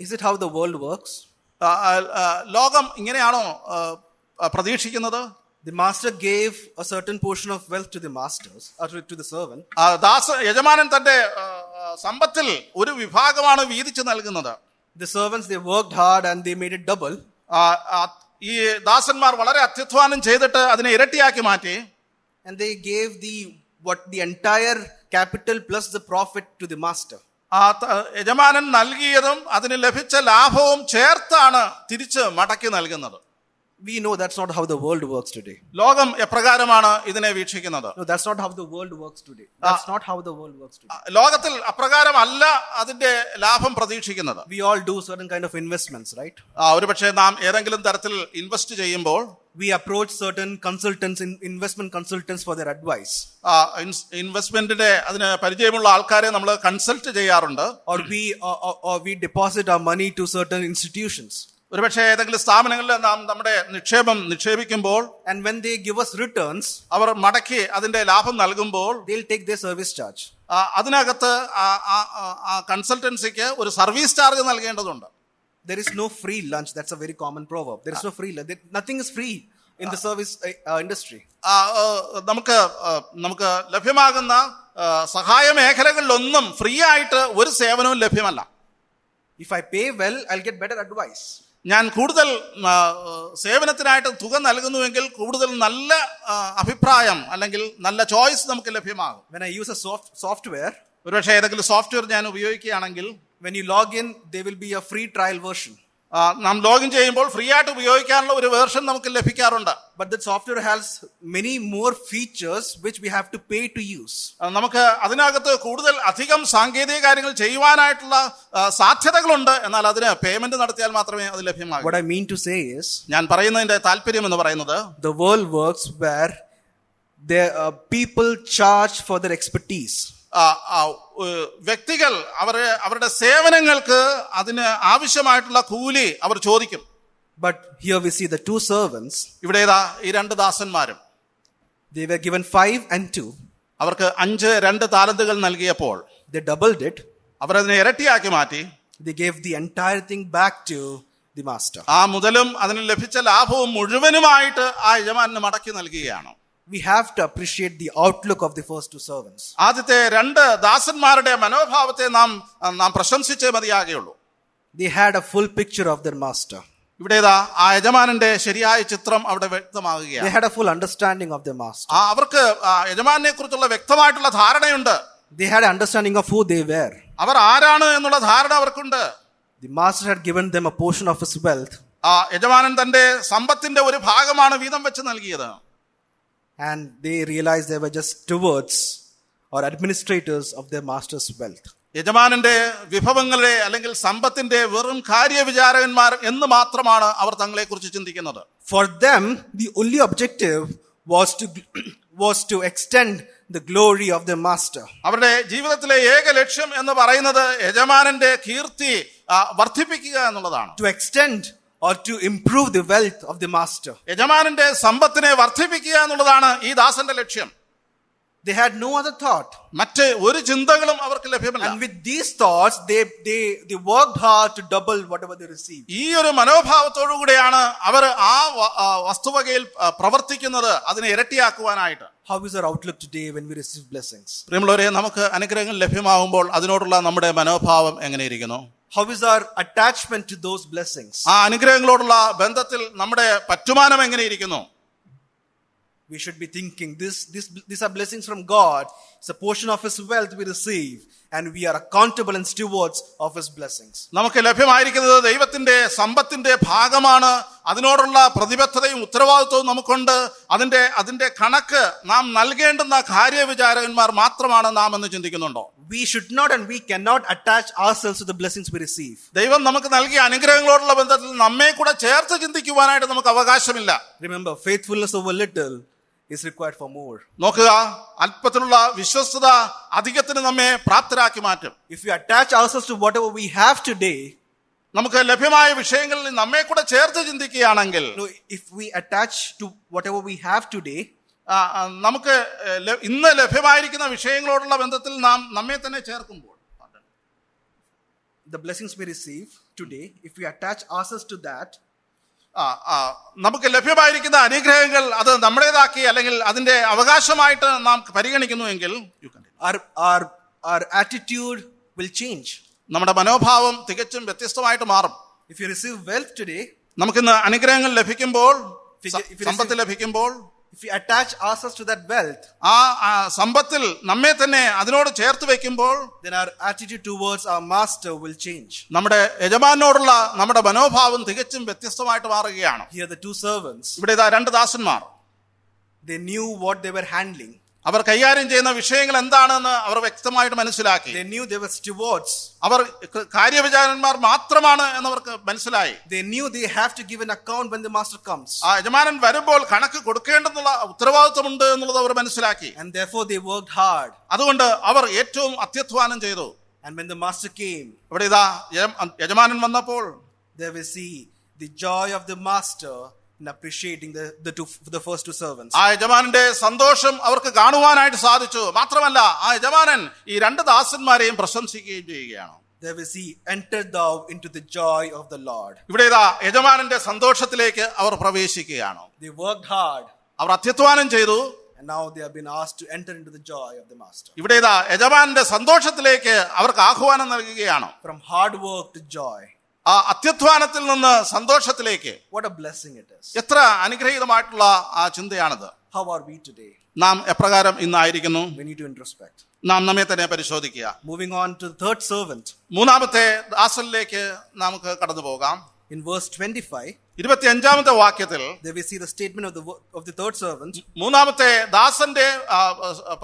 [SPEAKER 1] Is it how the world works?
[SPEAKER 2] ലോകം ഇങ്ങനെയാണോ പ്രതീക്ഷിക്കുന്നത്?
[SPEAKER 1] The master gave a certain portion of wealth to the masters, or to the servant.
[SPEAKER 2] യജമാനൻ തന്റെ സമ്പത്തിൽ ഒരു വിഭാഗമാണ് വീതിച്ച് നൽകുന്നത്.
[SPEAKER 1] The servants, they worked hard and they made it double.
[SPEAKER 2] ഈ ദാസന്മാർ വളരെ അത്യധ്വാനം ചെയ്തിട്ട് അതിനെ ഇരട്ടിയാക്കി മാറ്റി.
[SPEAKER 1] And they gave the entire capital plus the profit to the master.
[SPEAKER 2] യജമാനൻ നൽകിയതും അതിന് ലഭിച്ച ലാഭവും ചേർത്താണ് തിരിച്ച് മടക്കി നൽകുന്നത്.
[SPEAKER 1] We know that's not how the world works today.
[SPEAKER 2] ലോകം എപ്രകാരമാണ് ഇതിനെ വീക്ഷിക്കുന്നത്?
[SPEAKER 1] No, that's not how the world works today. That's not how the world works today.
[SPEAKER 2] ലോകത്തിൽ അപ്രകാരമല്ല അതിന്റെ ലാഭം പ്രതീക്ഷിക്കുന്നത്.
[SPEAKER 1] We all do certain kind of investments, right?
[SPEAKER 2] ഒരുപക്ഷെ നാം ഏതെങ്കിലും തരത്തിൽ ഇൻവെസ്റ്റ് ചെയ്യുമ്പോൾ
[SPEAKER 1] we approach certain consultants, investment consultants for their advice.
[SPEAKER 2] ഇൻവെസ്റ്റ്മെന്റിന്റെ അതിന് പരിചയമുള്ള ആൾക്കാരെ നമ്മൾ കൺസൾട്ട് ചെയ്യാറുണ്ട്.
[SPEAKER 1] Or we deposit our money to certain institutions.
[SPEAKER 2] ഒരുപക്ഷെ ഏതെങ്കിലും സ്ഥാപനങ്ങളിൽ നാം നമ്മുടെ നിക്ഷേപം നിക്ഷേപിക്കുമ്പോൾ
[SPEAKER 1] and when they give us returns,
[SPEAKER 2] അവർ മടക്കി അതിന്റെ ലാഭം നൽകുമ്പോൾ
[SPEAKER 1] they'll take their service charge.
[SPEAKER 2] അതിനകത്ത് കൺസൾട്ടൻസിക്ക് ഒരു സർവീസ് ചാർജ് നൽകേണ്ടതുണ്ട്.
[SPEAKER 1] There is no free lunch. That's a very common proverb. There is no free lunch. Nothing is free in the service industry.
[SPEAKER 2] നമുക്ക് ലഭ്യമാകുന്ന സഹായ മേഖലകളിലൊന്നും ഫ്രീ ആയിട്ട് ഒരു സേവനവും ലഭ്യമല്ല.
[SPEAKER 1] If I pay well, I'll get better advice.
[SPEAKER 2] ഞാൻ കൂടുതൽ സേവനത്തിനായിട്ട് തുക നൽകുന്നുവെങ്കിൽ കൂടുതൽ നല്ല അഭിപ്രായം അല്ലെങ്കിൽ നല്ല ചോയ്സ് നമുക്ക് ലഭ്യമാകും.
[SPEAKER 1] When I use a software,
[SPEAKER 2] ഒരുപക്ഷെ ഏതെങ്കിലും സോഫ്റ്റ്വെയർ ഞാൻ ഉപയോഗിക്കുകയാണെങ്കിൽ
[SPEAKER 1] when you log in, there will be a free trial version.
[SPEAKER 2] നാം ലോഗിൻ ചെയ്യുമ്പോൾ ഫ്രീ ആയിട്ട് ഉപയോഗിക്കാനുള്ള ഒരു വേർഷൻ നമുക്ക് ലഭിക്കാറുണ്ട്.
[SPEAKER 1] But that software has many more features which we have to pay to use.
[SPEAKER 2] നമുക്ക് അതിനകത്ത് കൂടുതൽ അധികം സാങ്കേതിക കാര്യങ്ങൾ ചെയ്യുവാനായിട്ടുള്ള സാധ്യതകളുണ്ട്. എന്നാൽ അതിന് പേയ്മെന്റ് നടത്തിയാൽ മാത്രമേ അത് ലഭ്യമാകൂ.
[SPEAKER 1] What I mean to say is,
[SPEAKER 2] ഞാൻ പറയുന്നതിന്റെ താല്പര്യം എന്ന് പറയുന്നത്,
[SPEAKER 1] the world works where there people charge for their expertise.
[SPEAKER 2] വ്യക്തികൾ അവരുടെ സേവനങ്ങൾക്ക് അതിന് ആവശ്യമായിട്ടുള്ള കൂലി അവർ ചോദിക്കും.
[SPEAKER 1] But here we see the 2 servants.
[SPEAKER 2] ഇവിടെ ഈ 2 ദാസന്മാരും
[SPEAKER 1] they were given 5 and 2.
[SPEAKER 2] അവർക്ക് 5, 2 താലന്തുകൾ നൽകിയപ്പോൾ
[SPEAKER 1] they doubled it.
[SPEAKER 2] അവർ അതിനെ ഇരട്ടിയാക്കി മാറ്റി.
[SPEAKER 1] They gave the entire thing back to the master.
[SPEAKER 2] ആ മുതലും അതിന് ലഭിച്ച ലാഭവും മുഴുവനുമായിട്ട് ആ യജമാനന് മടക്കി നൽകുകയാണ്.
[SPEAKER 1] We have to appreciate the outlook of the first two servants.
[SPEAKER 2] ആദ്യത്തെ രണ്ട് ദാസന്മാരുടെ മനോഭാവത്തെ നാം പ്രശംസിച്ചേ മതിയാകുള്ളൂ.
[SPEAKER 1] They had a full picture of their master.
[SPEAKER 2] ഇവിടെ ആ യജമാനന്റെ ശരിയായ ചിത്രം അവിടെ വ്യക്തമാകുകയാണ്.
[SPEAKER 1] They had a full understanding of their master.
[SPEAKER 2] അവർക്ക് യജമാനെ കുറിച്ചുള്ള വ്യക്തമായിട്ടുള്ള ധാരണയുണ്ട്.
[SPEAKER 1] They had an understanding of who they were.
[SPEAKER 2] അവർ ആരാണ് എന്നുള്ള ധാരണ അവർക്കുണ്ട്.
[SPEAKER 1] The master had given them a portion of his wealth.
[SPEAKER 2] യജമാനൻ തന്റെ സമ്പത്തിന്റെ ഒരു ഭാഗമാണ് വീതം വെച്ച് നൽകിയത്.
[SPEAKER 1] And they realized they were just stewards or administrators of their master's wealth.
[SPEAKER 2] യജമാനന്റെ വിഭവങ്ങളെ അല്ലെങ്കിൽ സമ്പത്തിന്റെ വെറും കാര്യവിചാരകന്മാർ എന്ന് മാത്രമാണ് അവർ തങ്ങളെക്കുറിച്ച് ചിന്തിക്കുന്നത്.
[SPEAKER 1] For them, the only objective was to extend the glory of their master.
[SPEAKER 2] അവരുടെ ജീവിതത്തിലെ ഏക ലക്ഷ്യം എന്ന് പറയുന്നത് യജമാനന്റെ കീർത്തി വർദ്ധിപ്പിക്കുക എന്നുള്ളതാണ്.
[SPEAKER 1] To extend or to improve the wealth of the master.
[SPEAKER 2] യജമാനന്റെ സമ്പത്തിനെ വർദ്ധിപ്പിക്കുക എന്നുള്ളതാണ് ഈ ദാസന്റെ ലക്ഷ്യം.
[SPEAKER 1] They had no other thought.
[SPEAKER 2] മറ്റ് ഒരു ചിന്തകളും അവർക്ക് ലഭ്യമല്ല.
[SPEAKER 1] And with these thoughts, they worked hard to double whatever they received.
[SPEAKER 2] ഈ ഒരു മനോഭാവത്തോടു കൂടിയാണ് അവർ ആ വസ്തുവകയിൽ പ്രവർത്തിക്കുന്നത്, അതിനെ ഇരട്ടിയാക്കുവാനായിട്ട്.
[SPEAKER 1] How is our outlook today when we receive blessings?
[SPEAKER 2] പ്രിയമുള്ളവരെ, നമുക്ക് അനുഗ്രഹങ്ങൾ ലഭ്യമാകുമ്പോൾ അതിനോടുള്ള നമ്മുടെ മനോഭാവം എങ്ങനെയിരിക്കുന്നു?
[SPEAKER 1] How is our attachment to those blessings?
[SPEAKER 2] ആ അനുഗ്രഹങ്ങളോടുള്ള ബന്ധത്തിൽ നമ്മുടെ പറ്റുമാനം എങ്ങനെയിരിക്കുന്നു?
[SPEAKER 1] We should be thinking, these are blessings from God. It's a portion of His wealth we receive, and we are accountable and stewards of His blessings.
[SPEAKER 2] നമുക്ക് ലഭ്യമായിരിക്കുന്നത് ദൈവത്തിന്റെ സമ്പത്തിന്റെ ഭാഗമാണ്. അതിനോടുള്ള പ്രതിബദ്ധതയും ഉത്തരവാദിത്വവും നമുക്കുണ്ട്. അതിന്റെ കണക്ക് നാം നൽകേണ്ടുന്ന കാര്യവിചാരകന്മാർ മാത്രമാണ് നാം എന്ന് ചിന്തിക്കുന്നുണ്ടോ?
[SPEAKER 1] We should not and we cannot attach ourselves to the blessings we receive.
[SPEAKER 2] ദൈവം നമുക്ക് നൽകിയ അനുഗ്രഹങ്ങളോടുള്ള ബന്ധത്തിൽ നമ്മെ കൂടെ ചേർത്ത് ചിന്തിക്കുവാനായിട്ട് നമുക്ക് അവകാശമില്ല.
[SPEAKER 1] Remember, faithfulness over little is required for more.
[SPEAKER 2] നോക്കുക, അല്പത്തിലുള്ള വിശ്വസ്തത അധികത്തിന് നമ്മെ പ്രാപ്തരാക്കി മാറ്റും.
[SPEAKER 1] If we attach ourselves to whatever we have today,
[SPEAKER 2] നമുക്ക് ലഭ്യമായ വിഷയങ്ങളിൽ നമ്മെ കൂടെ ചേർത്ത് ചിന്തിക്കുകയാണെങ്കിൽ,
[SPEAKER 1] if we attach to whatever we have today,
[SPEAKER 2] നമുക്ക് ഇന്ന് ലഭ്യമായിരിക്കുന്ന വിഷയങ്ങളോടുള്ള ബന്ധത്തിൽ നാം നമ്മെ തന്നെ ചേർക്കുമ്പോൾ,
[SPEAKER 1] the blessings we receive today, if we attach ourselves to that,
[SPEAKER 2] നമുക്ക് ലഭ്യമായിരിക്കുന്ന അനുഗ്രഹങ്ങൾ അത് നമ്മുടേതാക്കി അല്ലെങ്കിൽ അതിന്റെ അവകാശമായിട്ട് നാം പരിഗണിക്കുന്നുവെങ്കിൽ,
[SPEAKER 1] our attitude will change.
[SPEAKER 2] നമ്മുടെ മനോഭാവം തികച്ചും വ്യത്യസ്തമായിട്ട് മാറും.
[SPEAKER 1] If you receive wealth today,
[SPEAKER 2] നമുക്കിന്ന് അനുഗ്രഹങ്ങൾ ലഭിക്കുമ്പോൾ, സമ്പത്ത് ലഭിക്കുമ്പോൾ,
[SPEAKER 1] if we attach ourselves to that wealth,
[SPEAKER 2] ആ സമ്പത്തിൽ നമ്മെ തന്നെ അതിനോട് ചേർത്ത് വെക്കുമ്പോൾ,
[SPEAKER 1] then our attitude towards our master will change.
[SPEAKER 2] നമ്മുടെ യജമാനോടുള്ള നമ്മുടെ മനോഭാവം തികച്ചും വ്യത്യസ്തമായിട്ട് മാറുകയാണ്.
[SPEAKER 1] Here the two servants,
[SPEAKER 2] ഇവിടെ രണ്ട് ദാസന്മാർ,
[SPEAKER 1] they knew what they were handling.
[SPEAKER 2] അവർ കൈകാര്യം ചെയ്യുന്ന വിഷയങ്ങൾ എന്താണെന്ന് അവർ വ്യക്തമായിട്ട് മനസ്സിലാക്കി.
[SPEAKER 1] They knew they were stewards.
[SPEAKER 2] അവർ കാര്യവിചാരന്മാർ മാത്രമാണ് എന്നവർക്ക് മനസ്സിലായി.
[SPEAKER 1] They knew they have to give an account when the master comes.
[SPEAKER 2] ആ യജമാനൻ വരുമ്പോൾ കണക്ക് കൊടുക്കേണ്ടെന്നുള്ള ഉത്തരവാദിത്വമുണ്ട് എന്നുള്ളത് അവർ മനസ്സിലാക്കി.
[SPEAKER 1] And therefore they worked hard.
[SPEAKER 2] അതുകൊണ്ട് അവർ ഏറ്റവും അത്യധ്വാനം ചെയ്തു.
[SPEAKER 1] And when the master came,
[SPEAKER 2] ഇവിടെ യജമാനൻ വന്നപ്പോൾ,
[SPEAKER 1] there we see the joy of the master in appreciating the first two servants.
[SPEAKER 2] ആ യജമാനന്റെ സന്തോഷം അവർക്ക് കാണുവാനായിട്ട് സാധിച്ചു. മാത്രമല്ല ആ യജമാനൻ ഈ രണ്ട് ദാസന്മാരെയും പ്രശംസിക്കുകയും ചെയ്യുകയാണ്.
[SPEAKER 1] There we see, enter thou into the joy of the Lord.
[SPEAKER 2] ഇവിടെ യജമാനന്റെ സന്തോഷത്തിലേക്ക് അവർ പ്രവേശിക്കുകയാണ്.
[SPEAKER 1] They worked hard.
[SPEAKER 2] അവർ അത്യധ്വാനം ചെയ്തു.
[SPEAKER 1] And now they have been asked to enter into the joy of the master.
[SPEAKER 2] ഇവിടെ യജമാനന്റെ സന്തോഷത്തിലേക്ക് അവർക്ക് ആഹ്വാനം നൽകുകയാണ്.
[SPEAKER 1] From hard work to joy.
[SPEAKER 2] ആ അത്യധ്വാനത്തിൽ നിന്ന് സന്തോഷത്തിലേക്ക്.
[SPEAKER 1] What a blessing it is.
[SPEAKER 2] എത്ര അനുഗ്രഹീതമായിട്ടുള്ള ആ ചിന്തയാണത്.
[SPEAKER 1] How are we today?
[SPEAKER 2] നാം എപ്രകാരം ഇന്നായിരിക്കുന്നു?
[SPEAKER 1] We need to introspect.
[SPEAKER 2] നാം നമ്മെ തന്നെ പരിശോധിക്കുക.
[SPEAKER 1] Moving on to the third servant.
[SPEAKER 2] മൂന്നാമത്തെ ദാസനിലേക്ക് നമുക്ക് കടന്നു പോകാം.
[SPEAKER 1] In verse 25,
[SPEAKER 2] 25ാമത്തെ വാക്യത്തിൽ
[SPEAKER 1] there we see the statement of the third servant.
[SPEAKER 2] മൂന്നാമത്തെ ദാസന്റെ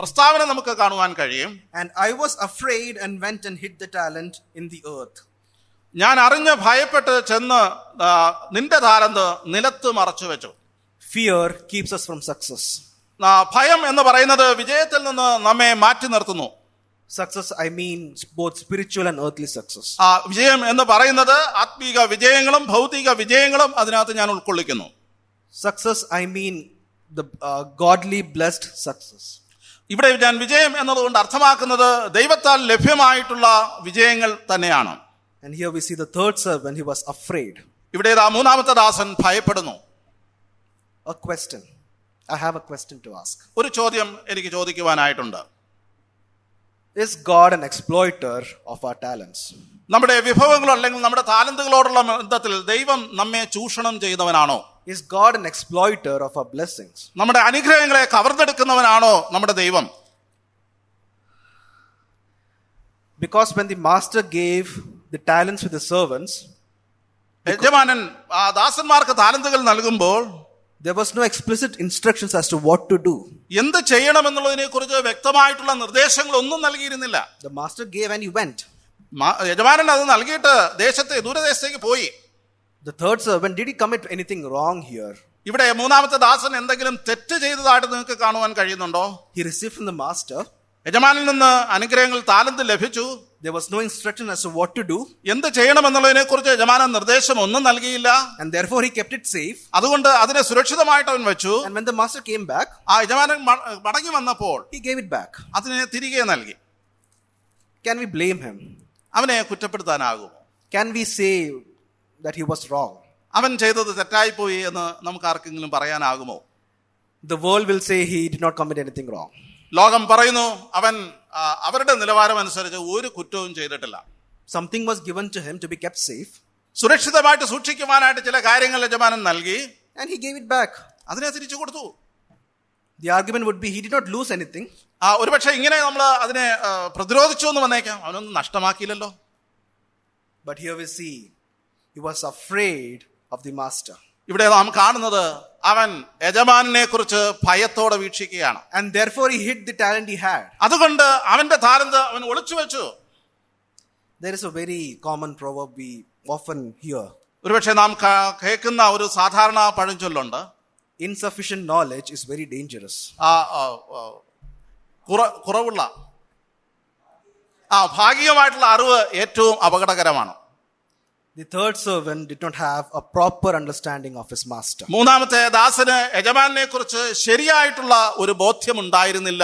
[SPEAKER 2] പ്രസ്താവന നമുക്ക് കാണുവാൻ കഴിയും.
[SPEAKER 1] And I was afraid and went and hid the talent in the earth.
[SPEAKER 2] ഞാൻ അറിഞ്ഞ് ഭയപ്പെട്ട് ചെന്ന് നിന്റെ താലന്ത് നിലത്ത് മറച്ചു വെച്ചു.
[SPEAKER 1] Fear keeps us from success.
[SPEAKER 2] ഭയം എന്ന് പറയുന്നത് വിജയത്തിൽ നിന്ന് നമ്മെ മാറ്റി നിർത്തുന്നു.
[SPEAKER 1] Success, I mean both spiritual and earthly success.
[SPEAKER 2] വിജയം എന്ന് പറയുന്നത് ആത്മീക വിജയങ്ങളും ഭൗതിക വിജയങ്ങളും അതിനകത്ത് ഞാൻ ഉൾക്കൊള്ളിക്കുന്നു.
[SPEAKER 1] Success, I mean the godly blessed success.
[SPEAKER 2] ഇവിടെ ഞാൻ വിജയം എന്നതുകൊണ്ട് അർത്ഥമാക്കുന്നത് ദൈവത്താൽ ലഭ്യമായിട്ടുള്ള വിജയങ്ങൾ തന്നെയാണ്.
[SPEAKER 1] And here we see the third servant, he was afraid.
[SPEAKER 2] ഇവിടെ ഇതാ മൂന്നാമത്തെ ദാസൻ ഭയപ്പെടുന്നു.
[SPEAKER 1] A question. I have a question to ask.
[SPEAKER 2] ഒരു ചോദ്യം എനിക്ക് ചോദിക്കുവാനായിട്ടുണ്ട്.
[SPEAKER 1] Is God an exploiter of our talents?
[SPEAKER 2] നമ്മുടെ വിഭവങ്ങളോ അല്ലെങ്കിൽ നമ്മുടെ താലന്തുകളോടുള്ള ബന്ധത്തിൽ ദൈവം നമ്മെ ചൂഷണം ചെയ്യുന്നവനാണോ?
[SPEAKER 1] Is God an exploiter of our blessings?
[SPEAKER 2] നമ്മുടെ അനുഗ്രഹങ്ങളെ കവർന്നെടുക്കുന്നവനാണോ നമ്മുടെ ദൈവം?
[SPEAKER 1] Because when the master gave the talents to the servants,
[SPEAKER 2] യജമാനൻ ദാസന്മാർക്ക് താലന്തുകൾ നൽകുമ്പോൾ
[SPEAKER 1] there was no explicit instructions as to what to do.
[SPEAKER 2] എന്ത് ചെയ്യണമെന്നുള്ളതിനെ കുറിച്ച് വ്യക്തമായിട്ടുള്ള നിർദ്ദേശങ്ങളൊന്നും നൽകിയിരുന്നില്ല.
[SPEAKER 1] The master gave and he went.
[SPEAKER 2] യജമാനൻ അത് നൽകിയിട്ട് ദൂരദേശത്തേക്ക് പോയി.
[SPEAKER 1] The third servant, did he commit anything wrong here?
[SPEAKER 2] ഇവിടെ മൂന്നാമത്തെ ദാസൻ എന്തെങ്കിലും തെറ്റ് ചെയ്തതായിട്ട് നിങ്ങൾക്ക് കാണുവാൻ കഴിയുന്നുണ്ടോ?
[SPEAKER 1] He received from the master.
[SPEAKER 2] യജമാനിൽ നിന്ന് അനുഗ്രഹങ്ങൾ താലന്ത് ലഭിച്ചു.
[SPEAKER 1] There was no instruction as to what to do.
[SPEAKER 2] എന്ത് ചെയ്യണമെന്നുള്ളതിനെ കുറിച്ച് യജമാനൻ നിർദ്ദേശം ഒന്നും നൽകിയില്ല.
[SPEAKER 1] And therefore he kept it safe.
[SPEAKER 2] അതുകൊണ്ട് അതിനെ സുരക്ഷിതമായിട്ട് അവൻ വെച്ചു.
[SPEAKER 1] And when the master came back,
[SPEAKER 2] യജമാനൻ മടങ്ങി വന്നപ്പോൾ
[SPEAKER 1] he gave it back.
[SPEAKER 2] അതിനെ തിരികെ നൽകി.
[SPEAKER 1] Can we blame him?
[SPEAKER 2] അവനെ കുറ്റപ്പെടുത്താനാകുമോ?
[SPEAKER 1] Can we say that he was wrong?
[SPEAKER 2] അവൻ ചെയ്തത് തെറ്റായിപ്പോയി എന്ന് നമുക്ക് ആർക്കെങ്കിലും പറയാനാകുമോ?
[SPEAKER 1] The world will say he did not commit anything wrong.
[SPEAKER 2] ലോകം പറയുന്നു അവൻ അവരുടെ നിലവാരം അനുസരിച്ച് ഒരു കുറ്റവും ചെയ്തിട്ടില്ല.
[SPEAKER 1] Something was given to him to be kept safe.
[SPEAKER 2] സുരക്ഷിതമായിട്ട് സൂക്ഷിക്കുവാനായിട്ട് ചില കാര്യങ്ങൾ യജമാനൻ നൽകി.
[SPEAKER 1] And he gave it back.
[SPEAKER 2] അതിനെ തിരിച്ചു കൊടുത്തു.
[SPEAKER 1] The argument would be he did not lose anything.
[SPEAKER 2] ഒരുപക്ഷെ ഇങ്ങനെ നമ്മൾ അതിനെ പ്രതിരോധിച്ചു എന്ന് വന്നേക്കാം. അവനൊന്നും നഷ്ടമാക്കിയില്ലല്ലോ.
[SPEAKER 1] But here we see he was afraid of the master.
[SPEAKER 2] ഇവിടെ നാം കാണുന്നത് അവൻ യജമാനെ കുറിച്ച് ഭയത്തോടെ വീക്ഷിക്കുകയാണ്.
[SPEAKER 1] And therefore he hid the talent he had.
[SPEAKER 2] അതുകൊണ്ട് അവന്റെ താലന്ത് അവൻ ഒളിച്ചു വെച്ചു.
[SPEAKER 1] There is a very common proverb we often hear.
[SPEAKER 2] ഒരുപക്ഷെ നാം കേൾക്കുന്ന ഒരു സാധാരണ പഴഞ്ചൊല്ലുണ്ട്.
[SPEAKER 1] Insufficient knowledge is very dangerous.
[SPEAKER 2] കുറവുള്ള ഭാഗികമായിട്ടുള്ള അറിവ് ഏറ്റവും അപകടകരമാണ്.
[SPEAKER 1] The third servant did not have a proper understanding of his master.
[SPEAKER 2] മൂന്നാമത്തെ ദാസന് യജമാനെ കുറിച്ച് ശരിയായിട്ടുള്ള ഒരു ബോധ്യം ഉണ്ടായിരുന്നില്ല.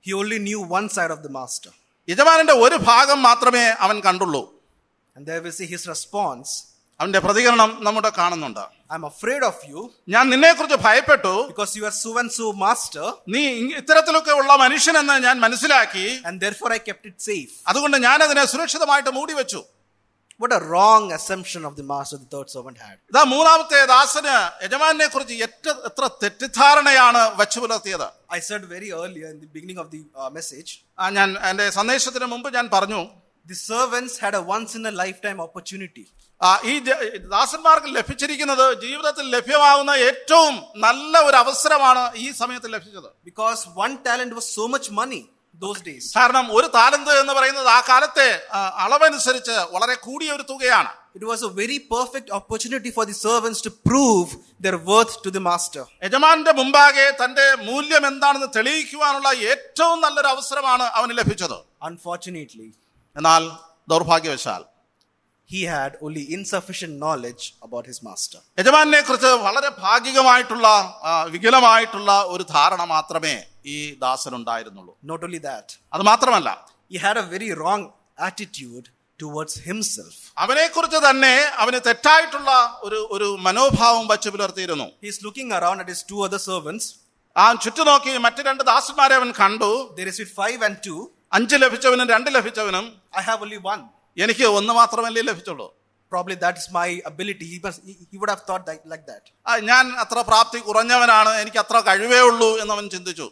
[SPEAKER 1] He only knew one side of the master.
[SPEAKER 2] യജമാനന്റെ ഒരു ഭാഗം മാത്രമേ അവൻ കണ്ടുള്ളൂ.
[SPEAKER 1] And there we see his response.
[SPEAKER 2] അവന്റെ പ്രതികരണം നമ്മുടെ കാണുന്നുണ്ട്.
[SPEAKER 1] I'm afraid of you.
[SPEAKER 2] ഞാൻ നിന്നെ കുറിച്ച് ഭയപ്പെട്ടു.
[SPEAKER 1] Because you are so and so master.
[SPEAKER 2] നീ ഇത്തരത്തിലൊക്കെ ഉള്ള മനുഷ്യനെന്ന് ഞാൻ മനസ്സിലാക്കി.
[SPEAKER 1] And therefore I kept it safe.
[SPEAKER 2] അതുകൊണ്ട് ഞാൻ അതിനെ സുരക്ഷിതമായിട്ട് മൂടി വെച്ചു.
[SPEAKER 1] What a wrong assumption of the master the third servant had.
[SPEAKER 2] ഇതാ മൂന്നാമത്തെ ദാസന് യജമാനെ കുറിച്ച് എത്ര തെറ്റിദ്ധാരണയാണ് വച്ചു പുലർത്തിയത്.
[SPEAKER 1] I said very earlier in the beginning of the message.
[SPEAKER 2] ഞാൻ എന്റെ സന്ദേശത്തിന് മുമ്പ് ഞാൻ പറഞ്ഞു,
[SPEAKER 1] the servants had a once in a lifetime opportunity.
[SPEAKER 2] ഈ ദാസന്മാർക്ക് ലഭിച്ചിരിക്കുന്നത് ജീവിതത്തിൽ ലഭ്യമാകുന്ന ഏറ്റവും നല്ല ഒരു അവസരമാണ് ഈ സമയത്ത് ലഭിച്ചത്.
[SPEAKER 1] Because one talent was so much money those days.
[SPEAKER 2] കാരണം ഒരു താലന്ത് എന്ന് പറയുന്നത് ആ കാലത്തെ അളവനുസരിച്ച് വളരെ കൂടിയ ഒരു തുകയാണ്.
[SPEAKER 1] It was a very perfect opportunity for the servants to prove their worth to the master.
[SPEAKER 2] യജമാനന്റെ മുമ്പാകെ തന്റെ മൂല്യം എന്താണെന്ന് തെളിയിക്കുവാനുള്ള ഏറ്റവും നല്ലൊരു അവസരമാണ് അവന് ലഭിച്ചത്.
[SPEAKER 1] Unfortunately,
[SPEAKER 2] എന്നാൽ ദൗർഭാഗ്യവശാൽ
[SPEAKER 1] he had only insufficient knowledge about his master.
[SPEAKER 2] യജമാനെ കുറിച്ച് വളരെ ഭാഗികമായിട്ടുള്ള വികലമായിട്ടുള്ള ഒരു ധാരണ മാത്രമേ ഈ ദാസനുണ്ടായിരുന്നുള്ളൂ.
[SPEAKER 1] Not only that,
[SPEAKER 2] അത് മാത്രമല്ല,
[SPEAKER 1] he had a very wrong attitude towards himself.
[SPEAKER 2] അവനെ കുറിച്ച് തന്നെ അവന് തെറ്റായിട്ടുള്ള ഒരു മനോഭാവം വച്ചു പുലർത്തിയിരുന്നു.
[SPEAKER 1] He is looking around at his two other servants.
[SPEAKER 2] ചുറ്റുനോക്കി മറ്റു രണ്ട് ദാസന്മാരെ അവൻ കണ്ടു.
[SPEAKER 1] There is 5 and 2.
[SPEAKER 2] 5 ലഭിച്ചവനും 2 ലഭിച്ചവനും.
[SPEAKER 1] I have only 1.
[SPEAKER 2] എനിക്ക് 1 മാത്രമല്ലേ ലഭിച്ചുള്ളൂ.
[SPEAKER 1] Probably that is my ability. He would have thought like that.
[SPEAKER 2] ഞാൻ അത്ര പ്രാപ്തി കുറഞ്ഞവനാണ്, എനിക്ക് അത്ര കഴിവേ ഉള്ളൂ എന്നവൻ ചിന്തിച്ചു.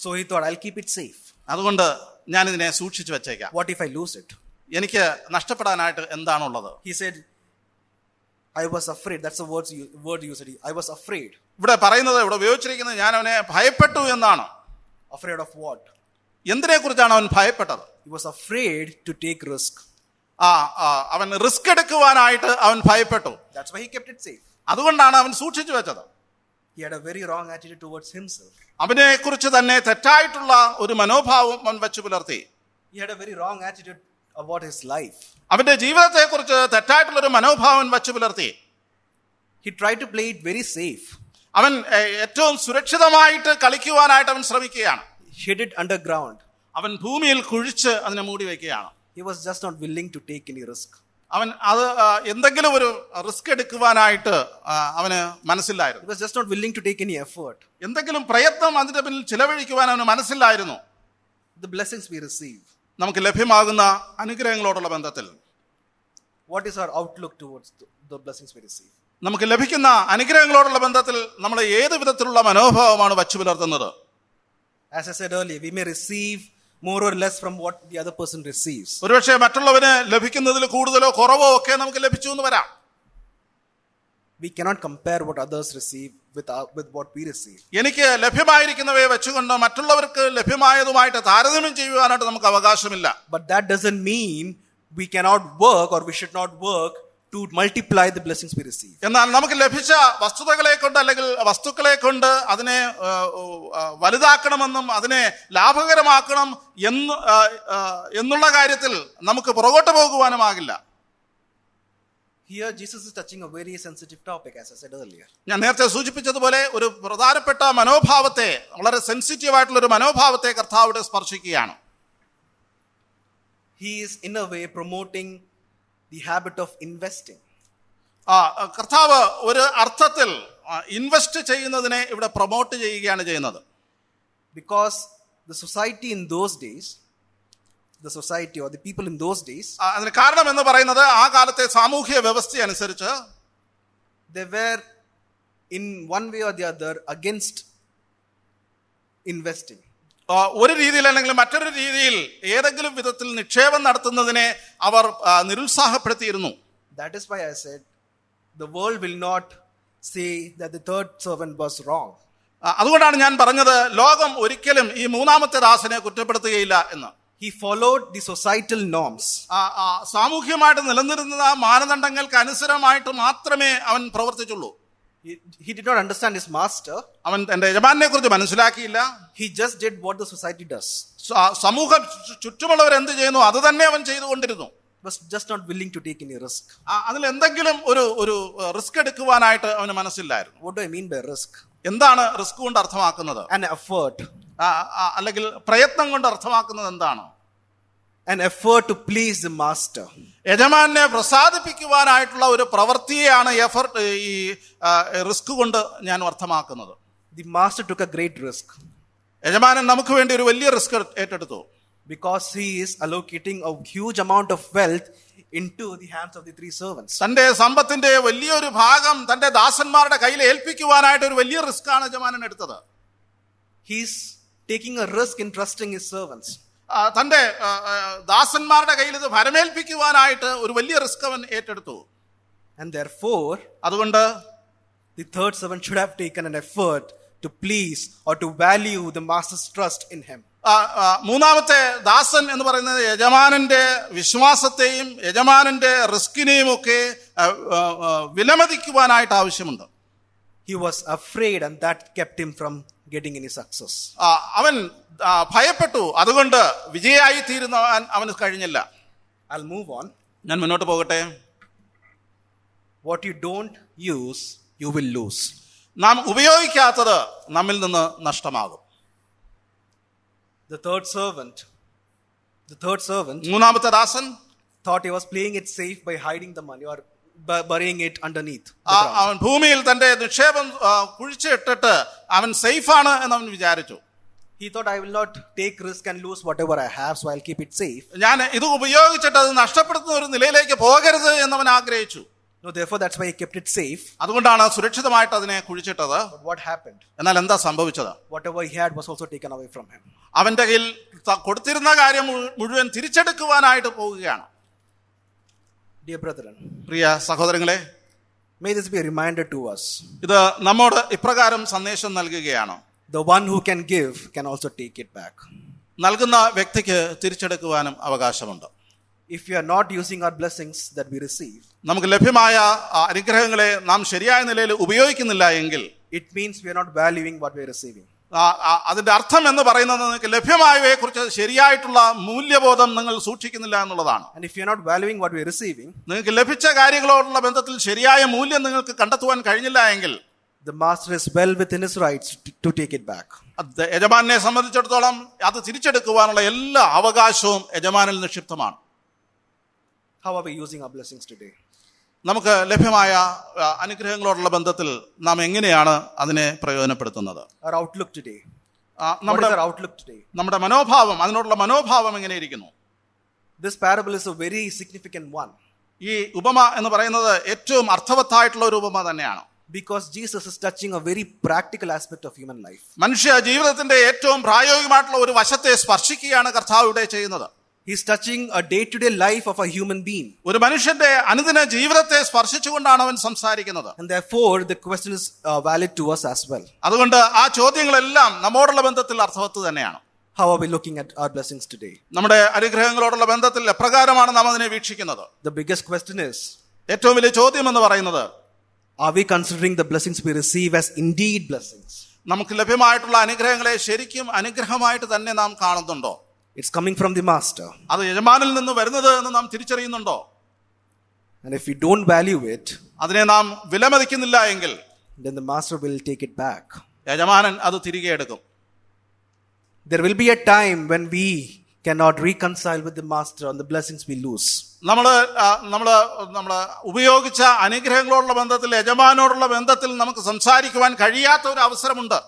[SPEAKER 1] So he thought, I'll keep it safe.
[SPEAKER 2] അതുകൊണ്ട് ഞാൻ ഇതിനെ സൂക്ഷിച്ചു വെച്ചേക്കാം.
[SPEAKER 1] What if I lose it?
[SPEAKER 2] എനിക്ക് നഷ്ടപ്പെടാനായിട്ട് എന്താണുള്ളത്?
[SPEAKER 1] He said, I was afraid. That's the word you said. I was afraid.
[SPEAKER 2] ഇവിടെ പറയുന്നത്, ഇവിടെ ഉപയോഗിച്ചിരിക്കുന്നത് ഞാൻ അവനെ ഭയപ്പെട്ടു എന്നാണ്.
[SPEAKER 1] Afraid of what?
[SPEAKER 2] എന്തിനെ കുറിച്ചാണ് അവൻ ഭയപ്പെട്ടത്?
[SPEAKER 1] He was afraid to take risk.
[SPEAKER 2] അവൻ റിസ്ക് എടുക്കുവാനായിട്ട് അവൻ ഭയപ്പെട്ടു.
[SPEAKER 1] That's why he kept it safe.
[SPEAKER 2] അതുകൊണ്ടാണ് അവൻ സൂക്ഷിച്ചു വെച്ചത്.
[SPEAKER 1] He had a very wrong attitude towards himself.
[SPEAKER 2] അവനെ കുറിച്ച് തന്നെ തെറ്റായിട്ടുള്ള ഒരു മനോഭാവം അവൻ വെച്ചു പുലർത്തി.
[SPEAKER 1] He had a very wrong attitude about his life.
[SPEAKER 2] അവന്റെ ജീവിതത്തെ കുറിച്ച് തെറ്റായിട്ടുള്ള ഒരു മനോഭാവം വെച്ചു പുലർത്തി.
[SPEAKER 1] He tried to play it very safe.
[SPEAKER 2] അവൻ ഏറ്റവും സുരക്ഷിതമായിട്ട് കളിക്കുവാനായിട്ട് അവൻ ശ്രമിക്കുകയാണ്.
[SPEAKER 1] Hid it underground.
[SPEAKER 2] അവൻ ഭൂമിയിൽ കുഴിച്ച് അതിനെ മൂടി വയ്ക്കുകയാണ്.
[SPEAKER 1] He was just not willing to take any risk.
[SPEAKER 2] അവൻ അത് എന്തെങ്കിലും ഒരു റിസ്ക് എടുക്കുവാനായിട്ട് അവന് മനസ്സില്ലായിരുന്നു.
[SPEAKER 1] He was just not willing to take any effort.
[SPEAKER 2] എന്തെങ്കിലും പ്രയത്നം അതിന്റെ പിന്നിൽ ചിലവഴിക്കുവാൻ അവന് മനസ്സില്ലായിരുന്നു.
[SPEAKER 1] The blessings we receive,
[SPEAKER 2] നമുക്ക് ലഭ്യമാകുന്ന അനുഗ്രഹങ്ങളോടുള്ള ബന്ധത്തിൽ
[SPEAKER 1] what is our outlook towards the blessings we receive?
[SPEAKER 2] നമുക്ക് ലഭിക്കുന്ന അനുഗ്രഹങ്ങളോടുള്ള ബന്ധത്തിൽ നമ്മൾ ഏത് വിധത്തിലുള്ള മനോഭാവമാണ് വച്ചു പുലർത്തുന്നത്?
[SPEAKER 1] As I said earlier, we may receive more or less from what the other person receives.
[SPEAKER 2] ഒരുപക്ഷെ മറ്റുള്ളവന് ലഭിക്കുന്നതിൽ കൂടുതലോ കുറവോ ഒക്കെ നമുക്ക് ലഭിച്ചു എന്ന് വരാം.
[SPEAKER 1] We cannot compare what others receive with what we receive.
[SPEAKER 2] എനിക്ക് ലഭ്യമായിരിക്കുന്നവയെ വെച്ചുകൊണ്ട് മറ്റുള്ളവർക്ക് ലഭ്യമായതുമായിട്ട് താരതമ്യം ചെയ്യുവാനായിട്ട് നമുക്ക് അവകാശമില്ല.
[SPEAKER 1] But that doesn't mean we cannot work or we should not work to multiply the blessings we receive.
[SPEAKER 2] എന്നാൽ നമുക്ക് ലഭിച്ച വസ്തുതകളെ കൊണ്ട് അല്ലെങ്കിൽ വസ്തുക്കളെ കൊണ്ട് അതിനെ വലുതാക്കണമെന്നും അതിനെ ലാഭകരമാക്കണം എന്നുള്ള കാര്യത്തിൽ നമുക്ക് പുറകോട്ട് പോകുവാനുമാകില്ല.
[SPEAKER 1] Here Jesus is touching a very sensitive topic, as I said earlier.
[SPEAKER 2] ഞാൻ നേരത്തെ സൂചിപ്പിച്ചതുപോലെ ഒരു പ്രധാനപ്പെട്ട മനോഭാവത്തെ, വളരെ സെൻസിറ്റീവ് ആയിട്ടുള്ള ഒരു മനോഭാവത്തെ കർത്താവിടെ സ്പർശിക്കുകയാണ്.
[SPEAKER 1] He is in a way promoting the habit of investing.
[SPEAKER 2] കർത്താവ് ഒരു അർത്ഥത്തിൽ ഇൻവെസ്റ്റ് ചെയ്യുന്നതിനെ ഇവിടെ പ്രൊമോട്ട് ചെയ്യുകയാണ് ചെയ്യുന്നത്.
[SPEAKER 1] Because the society in those days, the society or the people in those days,
[SPEAKER 2] അതിന് കാരണം എന്ന് പറയുന്നത് ആ കാലത്തെ സാമൂഹ്യ വ്യവസ്ഥ അനുസരിച്ച്
[SPEAKER 1] they were in one way or the other against investing.
[SPEAKER 2] ഒരു രീതിയിൽ അല്ലെങ്കിൽ മറ്റൊരു രീതിയിൽ ഏതെങ്കിലും വിധത്തിൽ നിക്ഷേപം നടത്തുന്നതിനെ അവർ നിരുത്സാഹപ്പെടുത്തിയിരുന്നു.
[SPEAKER 1] That is why I said the world will not say that the third servant was wrong.
[SPEAKER 2] അതുകൊണ്ടാണ് ഞാൻ പറഞ്ഞത് ലോകം ഒരിക്കലും ഈ മൂന്നാമത്തെ ദാസനെ കുറ്റപ്പെടുത്തുകയില്ല എന്ന്.
[SPEAKER 1] He followed the societal norms.
[SPEAKER 2] സാമൂഹ്യമായിട്ട് നിലനിന്നിരുന്ന മാനദണ്ഡങ്ങൾക്ക് അനുസരമായിട്ട് മാത്രമേ അവൻ പ്രവർത്തിച്ചുള്ളൂ.
[SPEAKER 1] He did not understand his master.
[SPEAKER 2] അവൻ തന്റെ യജമാനെ കുറിച്ച് മനസ്സിലാക്കിയില്ല.
[SPEAKER 1] He just did what the society does.
[SPEAKER 2] സമൂഹം ചുറ്റുമുള്ളവർ എന്ത് ചെയ്യുന്നു അത് തന്നെ അവൻ ചെയ്തുകൊണ്ടിരുന്നു.
[SPEAKER 1] Was just not willing to take any risk.
[SPEAKER 2] അതിൽ എന്തെങ്കിലും ഒരു റിസ്ക് എടുക്കുവാനായിട്ട് അവന് മനസ്സില്ലായിരുന്നു.
[SPEAKER 1] What do I mean by risk?
[SPEAKER 2] എന്താണ് റിസ്ക് കൊണ്ട് അർത്ഥമാക്കുന്നത്?
[SPEAKER 1] An effort.
[SPEAKER 2] അല്ലെങ്കിൽ പ്രയത്നം കൊണ്ട് അർത്ഥമാക്കുന്നത് എന്താണ്?
[SPEAKER 1] An effort to please the master.
[SPEAKER 2] യജമാനെ പ്രസാദിപ്പിക്കുവാനായിട്ടുള്ള ഒരു പ്രവൃത്തിയെയാണ് ഈ റിസ്ക് കൊണ്ട് ഞാൻ അർത്ഥമാക്കുന്നത്.
[SPEAKER 1] The master took a great risk.
[SPEAKER 2] യജമാനൻ നമുക്ക് വേണ്ടി ഒരു വലിയ റിസ്ക് ഏറ്റെടുത്തു.
[SPEAKER 1] Because he is allocating a huge amount of wealth into the hands of the three servants.
[SPEAKER 2] തന്റെ സമ്പത്തിന്റെ വലിയൊരു ഭാഗം തന്റെ ദാസന്മാരുടെ കയ്യിൽ ഏൽപ്പിക്കുവാനായിട്ട് ഒരു വലിയ റിസ്ക് ആണ് യജമാനൻ എടുത്തത്.
[SPEAKER 1] He is taking a risk in trusting his servants.
[SPEAKER 2] തന്റെ ദാസന്മാരുടെ കയ്യിൽ ഇത് ഭരമേൽപ്പിക്കുവാനായിട്ട് ഒരു വലിയ റിസ്ക് അവൻ ഏറ്റെടുത്തു.
[SPEAKER 1] And therefore,
[SPEAKER 2] അതുകൊണ്ട്
[SPEAKER 1] the third servant should have taken an effort to please or to value the master's trust in him.
[SPEAKER 2] മൂന്നാമത്തെ ദാസൻ എന്ന് പറയുന്നത് യജമാനന്റെ വിശ്വാസത്തെയും യജമാനന്റെ റിസ്കിനെയും ഒക്കെ വിലമതിക്കുവാനായിട്ട് ആവശ്യമുണ്ട്.
[SPEAKER 1] He was afraid and that kept him from getting any success.
[SPEAKER 2] അവൻ ഭയപ്പെട്ടു, അതുകൊണ്ട് വിജയായി തീരുന്നവൻ അവന് കഴിഞ്ഞില്ല.
[SPEAKER 1] I'll move on.
[SPEAKER 2] ഞാൻ മുന്നോട്ട് പോകട്ടെ.
[SPEAKER 1] What you don't use, you will lose.
[SPEAKER 2] നാം ഉപയോഗിക്കാത്തത് നമ്മിൽ നിന്ന് നഷ്ടമാകും.
[SPEAKER 1] The third servant
[SPEAKER 2] മൂന്നാമത്തെ ദാസൻ
[SPEAKER 1] thought he was playing it safe by hiding the money or burying it underneath.
[SPEAKER 2] അവൻ ഭൂമിയിൽ തന്റെ നിക്ഷേപം കുഴിച്ചിട്ടിട്ട് അവൻ സേഫ് ആണ് എന്ന് അവൻ വിചാരിച്ചു.
[SPEAKER 1] He thought, I will not take risk and lose whatever I have, so I'll keep it safe.
[SPEAKER 2] ഞാൻ ഇത് ഉപയോഗിച്ചിട്ട് അത് നഷ്ടപ്പെടുത്തുന്ന ഒരു നിലയിലേക്ക് പോകരുത് എന്നവൻ ആഗ്രഹിച്ചു.
[SPEAKER 1] No, therefore that's why he kept it safe.
[SPEAKER 2] അതുകൊണ്ടാണ് സുരക്ഷിതമായിട്ട് അതിനെ കുഴിച്ചിട്ടത്.
[SPEAKER 1] But what happened?
[SPEAKER 2] എന്നാൽ എന്താ സംഭവിച്ചത്?
[SPEAKER 1] Whatever he had was also taken away from him.
[SPEAKER 2] അവന്റെ കയ്യിൽ കൊടുത്തിരുന്ന കാര്യം മുഴുവൻ തിരിച്ചെടുക്കുവാനായിട്ട് പോവുകയാണ്.
[SPEAKER 1] Dear brethren,
[SPEAKER 2] പ്രിയ സഹോദരങ്ങളെ,
[SPEAKER 1] may this be a reminder to us.
[SPEAKER 2] ഇത് നമ്മോട് ഇപ്രകാരം സന്ദേശം നൽകുകയാണ്.
[SPEAKER 1] The one who can give can also take it back.
[SPEAKER 2] നൽകുന്ന വ്യക്തിക്ക് തിരിച്ചെടുക്കുവാനും അവകാശമുണ്ട്.
[SPEAKER 1] If we are not using our blessings that we receive,
[SPEAKER 2] നമുക്ക് ലഭ്യമായ അനുഗ്രഹങ്ങളെ നാം ശരിയായ നിലയിൽ ഉപയോഗിക്കുന്നില്ല എങ്കിൽ
[SPEAKER 1] it means we are not valuing what we are receiving.
[SPEAKER 2] അതിന്റെ അർത്ഥം എന്ന് പറയുന്നത് നിങ്ങൾക്ക് ലഭ്യമായവയെ കുറിച്ച് ശരിയായിട്ടുള്ള മൂല്യബോധം നിങ്ങൾ സൂക്ഷിക്കുന്നില്ല എന്നുള്ളതാണ്.
[SPEAKER 1] And if you are not valuing what we are receiving,
[SPEAKER 2] നിങ്ങൾക്ക് ലഭിച്ച കാര്യങ്ങളോടുള്ള ബന്ധത്തിൽ ശരിയായ മൂല്യം നിങ്ങൾക്ക് കണ്ടെത്തുവാൻ കഴിഞ്ഞില്ല എങ്കിൽ
[SPEAKER 1] the master is well within his rights to take it back.
[SPEAKER 2] യജമാനെ സംബന്ധിച്ചിടത്തോളം അത് തിരിച്ചെടുക്കുവാനുള്ള എല്ലാ അവകാശവും യജമാനിൽ നിക്ഷിപ്തമാണ്.
[SPEAKER 1] How are we using our blessings today?
[SPEAKER 2] നമുക്ക് ലഭ്യമായ അനുഗ്രഹങ്ങളോടുള്ള ബന്ധത്തിൽ നാം എങ്ങനെയാണ് അതിനെ പ്രയോജനപ്പെടുത്തുന്നത്?
[SPEAKER 1] Our outlook today. What
[SPEAKER 2] നമ്മുടെ
[SPEAKER 1] is our outlook today?
[SPEAKER 2] നമ്മുടെ മനോഭാവം, അതിനോടുള്ള മനോഭാവം എങ്ങനെ ഇരിക്കുന്നു?
[SPEAKER 1] This parable is a very significant one.
[SPEAKER 2] ഈ ഉപമ എന്ന് പറയുന്നത് ഏറ്റവും അർത്ഥവത്തായിട്ടുള്ള ഒരു ഉപമ തന്നെയാണ്.
[SPEAKER 1] Because Jesus is touching a very practical aspect of human life.
[SPEAKER 2] മനുഷ്യ ജീവിതത്തിന്റെ ഏറ്റവും പ്രായോഗികമായിട്ടുള്ള ഒരു വശത്തെ സ്പർശിക്കുകയാണ് കർത്താവ് ഇവിടെ ചെയ്യുന്നത്.
[SPEAKER 1] He's touching a day-to-day life of a human being.
[SPEAKER 2] ഒരു മനുഷ്യന്റെ അനുദിന ജീവിതത്തെ സ്പർശിച്ചുകൊണ്ടാണ് അവൻ സംസാരിക്കുന്നത്.
[SPEAKER 1] And therefore, the question is valid to us as well.
[SPEAKER 2] അതുകൊണ്ട് ആ ചോദ്യങ്ങളെല്ലാം നമ്മോടുള്ള ബന്ധത്തിൽ അർത്ഥവത്ത് തന്നെയാണ്.
[SPEAKER 1] How are we looking at our blessings today?
[SPEAKER 2] നമ്മുടെ അനുഗ്രഹങ്ങളോടുള്ള ബന്ധത്തിൽ എപ്രകാരമാണ് നാം അതിനെ വീക്ഷിക്കുന്നത്?
[SPEAKER 1] The biggest question is,
[SPEAKER 2] ഏറ്റവും വലിയ ചോദ്യം എന്ന് പറയുന്നത്,
[SPEAKER 1] are we considering the blessings we receive as indeed blessings?
[SPEAKER 2] നമുക്ക് ലഭ്യമായിട്ടുള്ള അനുഗ്രഹങ്ങളെ ശരിക്കും അനുഗ്രഹമായിട്ട് തന്നെ നാം കാണുന്നുണ്ടോ?
[SPEAKER 1] It's coming from the master.
[SPEAKER 2] അത് യജമാനിൽ നിന്ന് വരുന്നത് എന്ന് നാം തിരിച്ചറിയുന്നുണ്ടോ?
[SPEAKER 1] And if we don't value it,
[SPEAKER 2] അതിനെ നാം വിലമതിക്കുന്നില്ല എങ്കിൽ
[SPEAKER 1] then the master will take it back.
[SPEAKER 2] യജമാനൻ അത് തിരികെ എടുക്കും.
[SPEAKER 1] There will be a time when we cannot reconcile with the master on the blessings we lose.
[SPEAKER 2] നമ്മൾ ഉപയോഗിച്ച അനുഗ്രഹങ്ങളോടുള്ള ബന്ധത്തിൽ, യജമാനോടുള്ള ബന്ധത്തിൽ നമുക്ക് സംസാരിക്കുവാൻ കഴിയാത്ത ഒരു അവസരമുണ്ട്.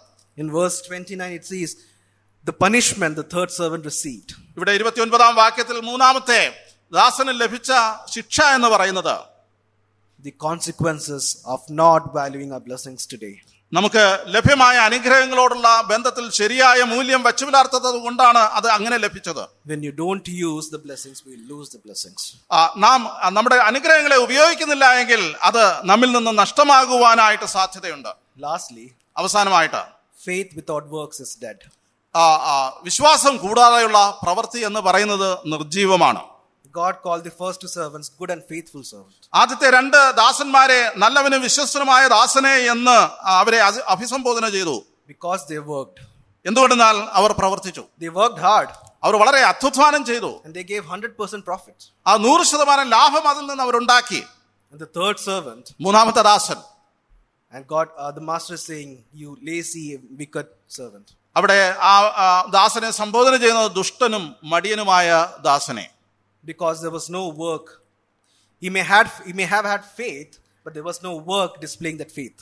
[SPEAKER 1] In verse 29 it says, the punishment the third servant received.
[SPEAKER 2] ഇവിടെ 29-ാം വാക്യത്തിൽ മൂന്നാമത്തെ ദാസന് ലഭിച്ച ശിക്ഷ എന്ന് പറയുന്നത്
[SPEAKER 1] The consequences of not valuing our blessings today.
[SPEAKER 2] നമുക്ക് ലഭ്യമായ അനുഗ്രഹങ്ങളോടുള്ള ബന്ധത്തിൽ ശരിയായ മൂല്യം വച്ചു പുലർത്താത്തത് കൊണ്ടാണ് അത് അങ്ങനെ ലഭിച്ചത്.
[SPEAKER 1] When you don't use the blessings, we lose the blessings.
[SPEAKER 2] നാം നമ്മുടെ അനുഗ്രഹങ്ങളെ ഉപയോഗിക്കുന്നില്ല എങ്കിൽ അത് നമ്മിൽ നിന്ന് നഷ്ടമാകുവാനായിട്ട് സാധ്യതയുണ്ട്.
[SPEAKER 1] Lastly,
[SPEAKER 2] അവസാനമായിട്ട്,
[SPEAKER 1] faith without works is dead.
[SPEAKER 2] വിശ്വാസം കൂടാതെയുള്ള പ്രവൃത്തി എന്ന് പറയുന്നത് നിർജീവമാണ്.
[SPEAKER 1] God called the first two servants good and faithful servant.
[SPEAKER 2] ആദ്യത്തെ രണ്ട് ദാസന്മാരെ നല്ലവനും വിശ്വസ്തനുമായ ദാസനെ എന്ന് അവരെ അഭിസംബോധന ചെയ്തു.
[SPEAKER 1] Because they worked.
[SPEAKER 2] എന്തുകൊണ്ടെന്നാൽ അവർ പ്രവർത്തിച്ചു.
[SPEAKER 1] They worked hard.
[SPEAKER 2] അവർ വളരെ അധ്വാനം ചെയ്തു.
[SPEAKER 1] And they gave 100% profit.
[SPEAKER 2] 100% ലാഭം അതിൽ നിന്ന് അവരുണ്ടാക്കി.
[SPEAKER 1] And the third servant,
[SPEAKER 2] മൂന്നാമത്തെ ദാസൻ,
[SPEAKER 1] and God, the master is saying, you lazy, wicked servant.
[SPEAKER 2] അവിടെ ആ ദാസനെ സംബോധന ചെയ്യുന്നത് ദുഷ്ടനും മടിയനുമായ ദാസനെ.
[SPEAKER 1] Because there was no work. He may have had faith, but there was no work displaying that faith.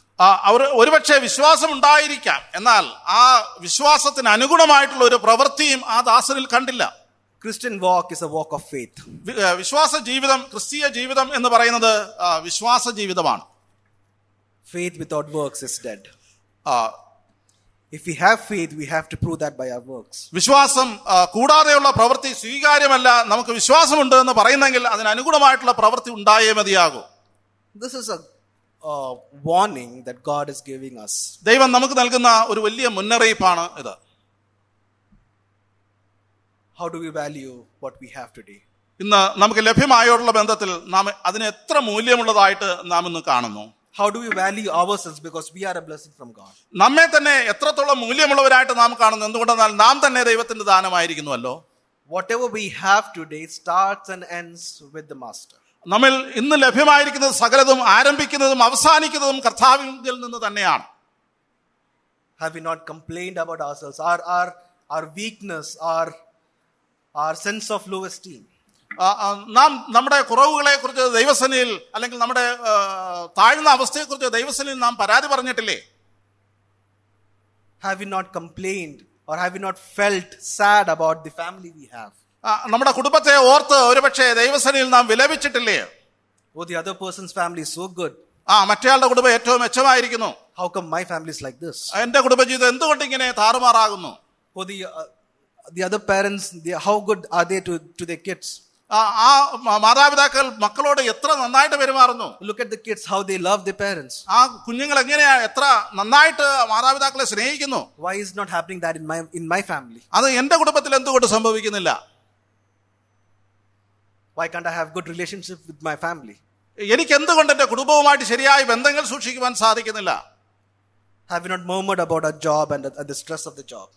[SPEAKER 2] അവർ ഒരുപക്ഷെ വിശ്വാസം ഉണ്ടായിരിക്കാം, എന്നാൽ ആ വിശ്വാസത്തിന് അനുഗുണമായിട്ടുള്ള ഒരു പ്രവൃത്തിയും ആ ദാസനിൽ കണ്ടില്ല.
[SPEAKER 1] Christian walk is a walk of faith.
[SPEAKER 2] വിശ്വാസ ജീവിതം, ക്രിസ്തീയ ജീവിതം എന്ന് പറയുന്നത് വിശ്വാസ ജീവിതമാണ്.
[SPEAKER 1] Faith without works is dead. If we have faith, we have to prove that by our works.
[SPEAKER 2] വിശ്വാസം കൂടാതെയുള്ള പ്രവൃത്തി സ്വീകാര്യമല്ല. നമുക്ക് വിശ്വാസമുണ്ട് എന്ന് പറയുന്നെങ്കിൽ അതിന് അനുഗുണമായിട്ടുള്ള പ്രവൃത്തി ഉണ്ടായേ മതിയാകൂ.
[SPEAKER 1] This is a warning that God is giving us.
[SPEAKER 2] ദൈവം നമുക്ക് നൽകുന്ന ഒരു വലിയ മുന്നറിയിപ്പാണ് ഇത്.
[SPEAKER 1] How do we value what we have today?
[SPEAKER 2] ഇന്ന് നമുക്ക് ലഭ്യമായോടുള്ള ബന്ധത്തിൽ നാം അതിന് എത്ര മൂല്യമുള്ളതായിട്ട് നാം ഇന്ന് കാണുന്നു?
[SPEAKER 1] How do we value ourselves, because we are a blessing from God?
[SPEAKER 2] നമ്മെ തന്നെ എത്രത്തോളം മൂല്യമുള്ളവരായിട്ട് നാം കാണുന്നു? എന്തുകൊണ്ടെന്നാൽ നാം തന്നെ ദൈവത്തിന്റെ ദാനമായിരിക്കുന്നുവല്ലോ.
[SPEAKER 1] Whatever we have today starts and ends with the master.
[SPEAKER 2] നമ്മിൽ ഇന്ന് ലഭ്യമായിരിക്കുന്നത് സകലതും ആരംഭിക്കുന്നതും അവസാനിക്കുന്നതും കർത്താവിൽ നിന്ന് തന്നെയാണ്.
[SPEAKER 1] Have we not complained about ourselves, our weakness, our sense of low esteem?
[SPEAKER 2] നാം നമ്മുടെ കുറവുകളെ കുറിച്ച് ദൈവസന്നിധിയിൽ, അല്ലെങ്കിൽ നമ്മുടെ താഴ്ന്ന അവസ്ഥയെക്കുറിച്ച് ദൈവസന്നിധിയിൽ നാം പരാതി പറഞ്ഞിട്ടില്ലേ?
[SPEAKER 1] Have we not complained, or have we not felt sad about the family we have?
[SPEAKER 2] നമ്മുടെ കുടുംബത്തെ ഓർത്ത് ഒരുപക്ഷെ ദൈവസന്നിധിയിൽ നാം വിലപിച്ചിട്ടില്ലേ?
[SPEAKER 1] Oh, the other person's family is so good.
[SPEAKER 2] മറ്റേയാളുടെ കുടുംബം ഏറ്റവും മെച്ചമായിരിക്കുന്നു.
[SPEAKER 1] How come my family is like this?
[SPEAKER 2] എന്റെ കുടുംബജീവിതം എന്തുകൊണ്ട് ഇങ്ങനെ താറുമാറാകുന്നു?
[SPEAKER 1] Oh, the other parents, how good are they to their kids?
[SPEAKER 2] മാതാപിതാക്കൾ മക്കളോട് എത്ര നന്നായിട്ട് പെരുമാറുന്നു.
[SPEAKER 1] Look at the kids, how they love their parents.
[SPEAKER 2] കുഞ്ഞുങ്ങൾ എങ്ങനെയാ എത്ര നന്നായിട്ട് മാതാപിതാക്കളെ സ്നേഹിക്കുന്നു.
[SPEAKER 1] Why is not happening that in my family?
[SPEAKER 2] അത് എന്റെ കുടുംബത്തിൽ എന്തുകൊണ്ട് സംഭവിക്കുന്നില്ല?
[SPEAKER 1] Why can't I have good relationship with my family?
[SPEAKER 2] എനിക്ക് എന്തുകൊണ്ട് എന്റെ കുടുംബവുമായിട്ട് ശരിയായ ബന്ധങ്ങൾ സൂക്ഷിക്കുവാൻ സാധിക്കുന്നില്ല?
[SPEAKER 1] Have you not murmured about our job and the stress of the job?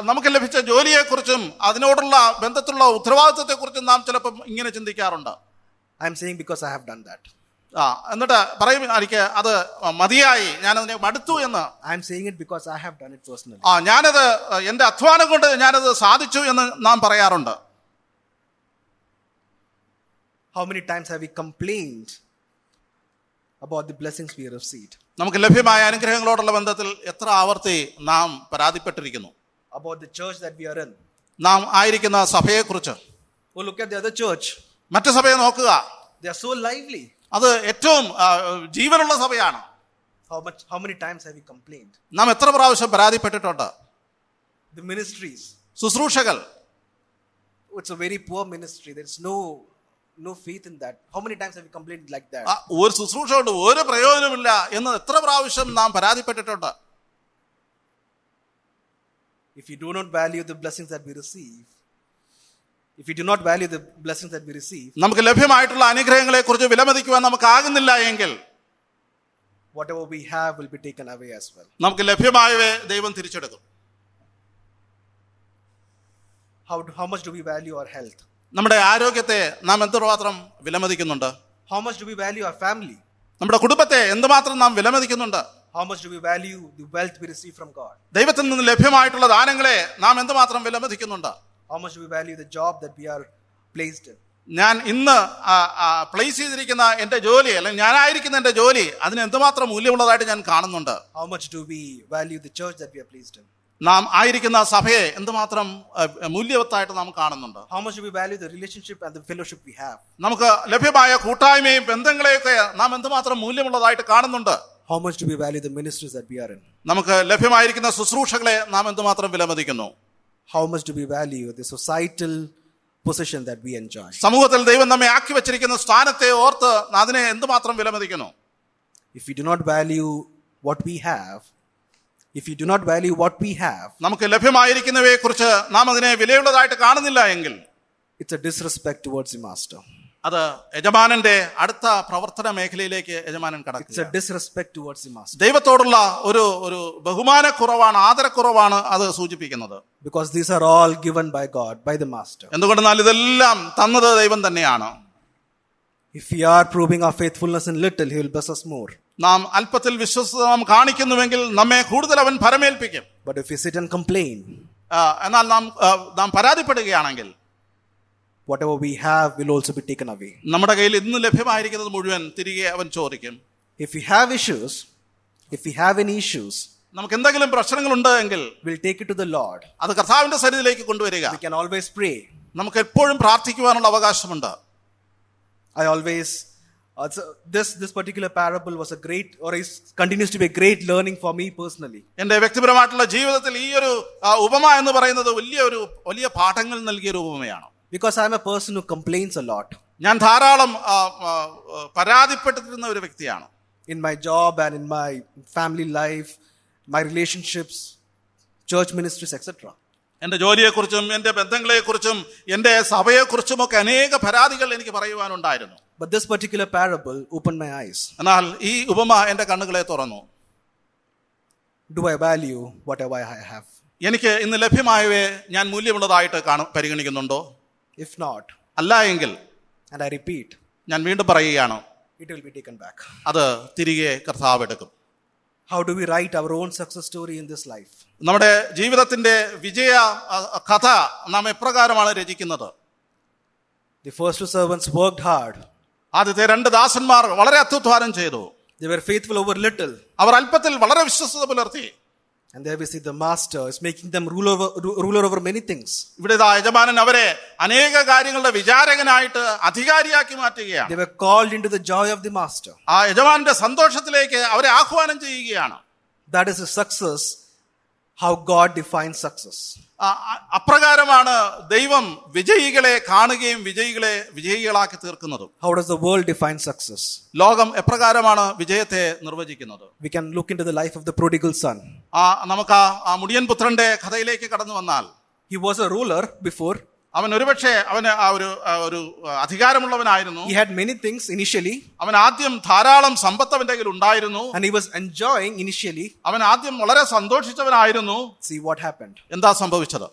[SPEAKER 2] നമുക്ക് ലഭിച്ച ജോലിയെക്കുറിച്ചും അതിനോടുള്ള ബന്ധത്തിലുള്ള ഉത്തരവാദിത്വത്തെക്കുറിച്ചും നാം ചിലപ്പോൾ ഇങ്ങനെ ചിന്തിക്കാറുണ്ട്.
[SPEAKER 1] I am saying because I have done that.
[SPEAKER 2] എന്നിട്ട് പറയും എനിക്ക് അത് മതിയായി, ഞാനതിനെ മടുത്തു എന്ന്.
[SPEAKER 1] I am saying it because I have done it personally.
[SPEAKER 2] ഞാനത് എന്റെ അധ്വാനം കൊണ്ട് ഞാനത് സാധിച്ചു എന്ന് നാം പറയാറുണ്ട്.
[SPEAKER 1] How many times have we complained about the blessings we received?
[SPEAKER 2] നമുക്ക് ലഭ്യമായ അനുഗ്രഹങ്ങളോടുള്ള ബന്ധത്തിൽ എത്ര ആവർത്തി നാം പരാതിപ്പെട്ടിരിക്കുന്നു?
[SPEAKER 1] About the church that we are in.
[SPEAKER 2] നാം ആയിരിക്കുന്ന സഭയെക്കുറിച്ച്.
[SPEAKER 1] Oh, look at the other church.
[SPEAKER 2] മറ്റു സഭയെ നോക്കുക.
[SPEAKER 1] They are so lively.
[SPEAKER 2] അത് ഏറ്റവും ജീവനുള്ള സഭയാണ്.
[SPEAKER 1] How many times have we complained?
[SPEAKER 2] നാം എത്ര പ്രാവശ്യം പരാതിപ്പെട്ടിട്ടുണ്ട്?
[SPEAKER 1] The ministries.
[SPEAKER 2] ശുശ്രൂഷകൾ.
[SPEAKER 1] It's a very poor ministry. There's no faith in that. How many times have we complained like that?
[SPEAKER 2] ഒരു ശുശ്രൂഷ കൊണ്ട് ഒരു പ്രയോജനമില്ല എന്ന് എത്ര പ്രാവശ്യം നാം പരാതിപ്പെട്ടിട്ടുണ്ട്?
[SPEAKER 1] If you do not value the blessings that we receive, if you do not value the blessings that we receive,
[SPEAKER 2] നമുക്ക് ലഭ്യമായിട്ടുള്ള അനുഗ്രഹങ്ങളെ കുറിച്ച് വിലമതിക്കുവാൻ നമുക്ക് ആകുന്നില്ല എങ്കിൽ
[SPEAKER 1] whatever we have will be taken away as well.
[SPEAKER 2] നമുക്ക് ലഭ്യമായവയെ ദൈവം തിരിച്ചെടുക്കും.
[SPEAKER 1] How much do we value our health?
[SPEAKER 2] നമ്മുടെ ആരോഗ്യത്തെ നാം എന്തുമാത്രം വിലമതിക്കുന്നുണ്ട്?
[SPEAKER 1] How much do we value our family?
[SPEAKER 2] നമ്മുടെ കുടുംബത്തെ എന്തുമാത്രം നാം വിലമതിക്കുന്നുണ്ട്?
[SPEAKER 1] How much do we value the wealth we receive from God?
[SPEAKER 2] ദൈവത്തിൽ നിന്ന് ലഭ്യമായിട്ടുള്ള ദാനങ്ങളെ നാം എന്തുമാത്രം വിലമതിക്കുന്നുണ്ട്?
[SPEAKER 1] How much do we value the job that we are placed in?
[SPEAKER 2] ഞാൻ ഇന്ന് പ്ലേസ് ചെയ്തിരിക്കുന്ന എൻ്റെ ജോലി അല്ലെങ്കിൽ ഞാനായിരിക്കുന്ന എൻ്റെ ജോലി അതിന് എന്തുമാത്രം മൂല്യമുള്ളതായിട്ട് ഞാൻ കാണുന്നുണ്ട്?
[SPEAKER 1] How much do we value the church that we are placed in?
[SPEAKER 2] നാം ആയിരിക്കുന്ന സഭയെ എന്തുമാത്രം മൂല്യവത്തായിട്ട് നാം കാണുന്നുണ്ട്?
[SPEAKER 1] How much do we value the relationship and the fellowship we have?
[SPEAKER 2] നമുക്ക് ലഭ്യമായ കൂട്ടായ്മയും ബന്ധങ്ങളെയൊക്കെ നാം എന്തുമാത്രം മൂല്യമുള്ളതായിട്ട് കാണുന്നുണ്ട്?
[SPEAKER 1] How much do we value the ministries that we are in?
[SPEAKER 2] നമുക്ക് ലഭ്യമായിരിക്കുന്ന ശുശ്രൂഷകളെ നാം എന്തുമാത്രം വിലമതിക്കുന്നു?
[SPEAKER 1] How much do we value the societal position that we enjoy?
[SPEAKER 2] സമൂഹത്തിൽ ദൈവം നമ്മെ ആക്കി വെച്ചിരിക്കുന്ന സ്ഥാനത്തെ ഓർത്ത് അതിനെ എന്തുമാത്രം വിലമതിക്കുന്നു?
[SPEAKER 1] If we do not value what we have,
[SPEAKER 2] നമുക്ക് ലഭ്യമായിരിക്കുന്നവയെ കുറിച്ച് നാം അതിനെ വിലയുള്ളതായിട്ട് കാണുന്നില്ല എങ്കിൽ
[SPEAKER 1] it's a disrespect towards the master.
[SPEAKER 2] അത് യജമാനന്റെ അടുത്ത പ്രവർത്തന മേഖലയിലേക്ക് യജമാനൻ കടക്കുക.
[SPEAKER 1] It's a disrespect towards the master.
[SPEAKER 2] ദൈവത്തോടുള്ള ഒരു ബഹുമാനക്കുറവാണ്, ആദരക്കുറവാണ് അത് സൂചിപ്പിക്കുന്നത്.
[SPEAKER 1] Because these are all given by God, by the master.
[SPEAKER 2] എന്തുകൊണ്ടെന്നാൽ ഇതെല്ലാം തന്നത് ദൈവം തന്നെയാണ്.
[SPEAKER 1] If we are proving our faithfulness in little, he will bless us more.
[SPEAKER 2] നാം അല്പത്തിൽ വിശ്വസ്തത നാം കാണിക്കുന്നുവെങ്കിൽ നമ്മെ കൂടുതൽ അവൻ ഭരമേൽപ്പിക്കും.
[SPEAKER 1] But if we sit and complain,
[SPEAKER 2] എന്നാൽ നാം പരാതിപ്പെടുകയാണെങ്കിൽ
[SPEAKER 1] whatever we have will also be taken away.
[SPEAKER 2] നമ്മുടെ കയ്യിൽ ഇന്ന് ലഭ്യമായിരിക്കുന്നത് മുഴുവൻ തിരികെ അവൻ ചോദിക്കും.
[SPEAKER 1] If we have any issues,
[SPEAKER 2] നമുക്ക് എന്തെങ്കിലും പ്രശ്നങ്ങളുണ്ട് എങ്കിൽ
[SPEAKER 1] we'll take it to the Lord.
[SPEAKER 2] അത് കർത്താവിന്റെ സന്നിധിയിലേക്ക് കൊണ്ടുവരിക.
[SPEAKER 1] We can always pray.
[SPEAKER 2] നമുക്ക് എപ്പോഴും പ്രാർത്ഥിക്കുവാനുള്ള അവകാശമുണ്ട്.
[SPEAKER 1] I always this particular parable was a great, or is continues to be a great learning for me personally.
[SPEAKER 2] എൻ്റെ വ്യക്തിപരമായിട്ടുള്ള ജീവിതത്തിൽ ഈ ഒരു ഉപമ എന്ന് പറയുന്നത് വലിയ പാഠങ്ങൾ നൽകിയ ഒരു ഉപമയാണ്.
[SPEAKER 1] Because I am a person who complains a lot.
[SPEAKER 2] ഞാൻ ധാരാളം പരാതിപ്പെട്ടിരുന്ന ഒരു വ്യക്തിയാണ്.
[SPEAKER 1] In my job and in my family life, my relationships, church ministries, etc.
[SPEAKER 2] എൻ്റെ ജോലിയെക്കുറിച്ചും എൻ്റെ ബന്ധങ്ങളെക്കുറിച്ചും എൻ്റെ സഭയെക്കുറിച്ചുമൊക്കെ അനേക പരാതികൾ എനിക്ക് പറയുവാനുണ്ടായിരുന്നു.
[SPEAKER 1] But this particular parable opened my eyes.
[SPEAKER 2] എന്നാൽ ഈ ഉപമ എൻ്റെ കണ്ണുകളെ തുറന്നു.
[SPEAKER 1] Do I value whatever I have?
[SPEAKER 2] എനിക്ക് ഇന്ന് ലഭ്യമായവയെ ഞാൻ മൂല്യമുള്ളതായിട്ട് പരിഗണിക്കുന്നുണ്ടോ?
[SPEAKER 1] If not,
[SPEAKER 2] അല്ല എങ്കിൽ,
[SPEAKER 1] and I repeat,
[SPEAKER 2] ഞാൻ വീണ്ടും പറയുകയാണ്,
[SPEAKER 1] it will be taken back.
[SPEAKER 2] അത് തിരികെ കർത്താവ് എടുക്കും.
[SPEAKER 1] How do we write our own success story in this life?
[SPEAKER 2] നമ്മുടെ ജീവിതത്തിന്റെ വിജയ കഥ നാം എപ്രകാരമാണ് രചിക്കുന്നത്?
[SPEAKER 1] The first two servants worked hard.
[SPEAKER 2] ആദ്യത്തെ രണ്ട് ദാസന്മാർ വളരെ അത്യുദ്ധാനം ചെയ്തു.
[SPEAKER 1] They were faithful over little.
[SPEAKER 2] അവർ അല്പത്തിൽ വളരെ വിശ്വസ്തത പുലർത്തി.
[SPEAKER 1] And there we see the master is making them ruler over many things.
[SPEAKER 2] ഇവിടെ യജമാനൻ അവരെ അനേക കാര്യങ്ങളുടെ വിചാരകനായിട്ട് അധികാരിയാക്കി മാറ്റുകയാണ്.
[SPEAKER 1] They were called into the joy of the master.
[SPEAKER 2] ആ യജമാനന്റെ സന്തോഷത്തിലേക്ക് അവരെ ആഹ്വാനം ചെയ്യുകയാണ്.
[SPEAKER 1] That is a success, how God defines success.
[SPEAKER 2] അപ്രകാരമാണ് ദൈവം വിജയികളെ കാണുകയും വിജയികളാക്കി തീർക്കുന്നത്.
[SPEAKER 1] How does the world define success?
[SPEAKER 2] ലോകം എപ്രകാരമാണ് വിജയത്തെ നിർവചിക്കുന്നത്?
[SPEAKER 1] We can look into the life of the prodigal son.
[SPEAKER 2] നമുക്ക് ആ മുടിയൻ പുത്രന്റെ കഥയിലേക്ക് കടന്നു വന്നാൽ,
[SPEAKER 1] he was a ruler before.
[SPEAKER 2] അവൻ ഒരുപക്ഷെ അവന് ഒരു അധികാരമുള്ളവനായിരുന്നു.
[SPEAKER 1] He had many things initially.
[SPEAKER 2] അവൻ ആദ്യം ധാരാളം സമ്പത്ത് അവന്റെ കയ്യിൽ ഉണ്ടായിരുന്നു.
[SPEAKER 1] And he was enjoying initially.
[SPEAKER 2] അവൻ ആദ്യം വളരെ സന്തോഷിച്ചവനായിരുന്നു.
[SPEAKER 1] See what happened.
[SPEAKER 2] എന്താ സംഭവിച്ചത്?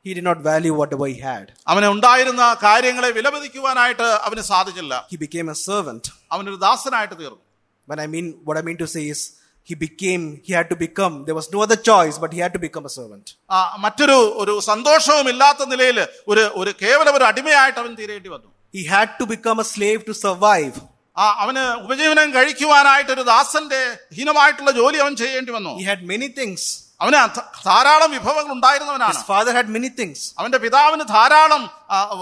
[SPEAKER 1] He did not value whatever he had.
[SPEAKER 2] അവന് ഉണ്ടായിരുന്ന കാര്യങ്ങളെ വിലമതിക്കുവാനായിട്ട് അവന് സാധിച്ചില്ല.
[SPEAKER 1] He became a servant.
[SPEAKER 2] അവനൊരു ദാസനായിട്ട് തീർന്നു.
[SPEAKER 1] What I mean to say is, he had to become, there was no other choice, but he had to become a servant.
[SPEAKER 2] മറ്റൊരു സന്തോഷവും ഇല്ലാത്ത നിലയിൽ കേവലം ഒരു അടിമയായിട്ട് അവൻ തീരേണ്ടി വന്നു.
[SPEAKER 1] He had to become a slave to survive.
[SPEAKER 2] അവന് ഉപജീവനം കഴിക്കുവാനായിട്ട് ഒരു ദാസന്റെ ഹീനമായിട്ടുള്ള ജോലി അവൻ ചെയ്യേണ്ടി വന്നു.
[SPEAKER 1] He had many things.
[SPEAKER 2] അവന് ധാരാളം വിഭവങ്ങൾ ഉണ്ടായിരുന്നവനാണ്.
[SPEAKER 1] His father had many things.
[SPEAKER 2] അവന്റെ പിതാവിന് ധാരാളം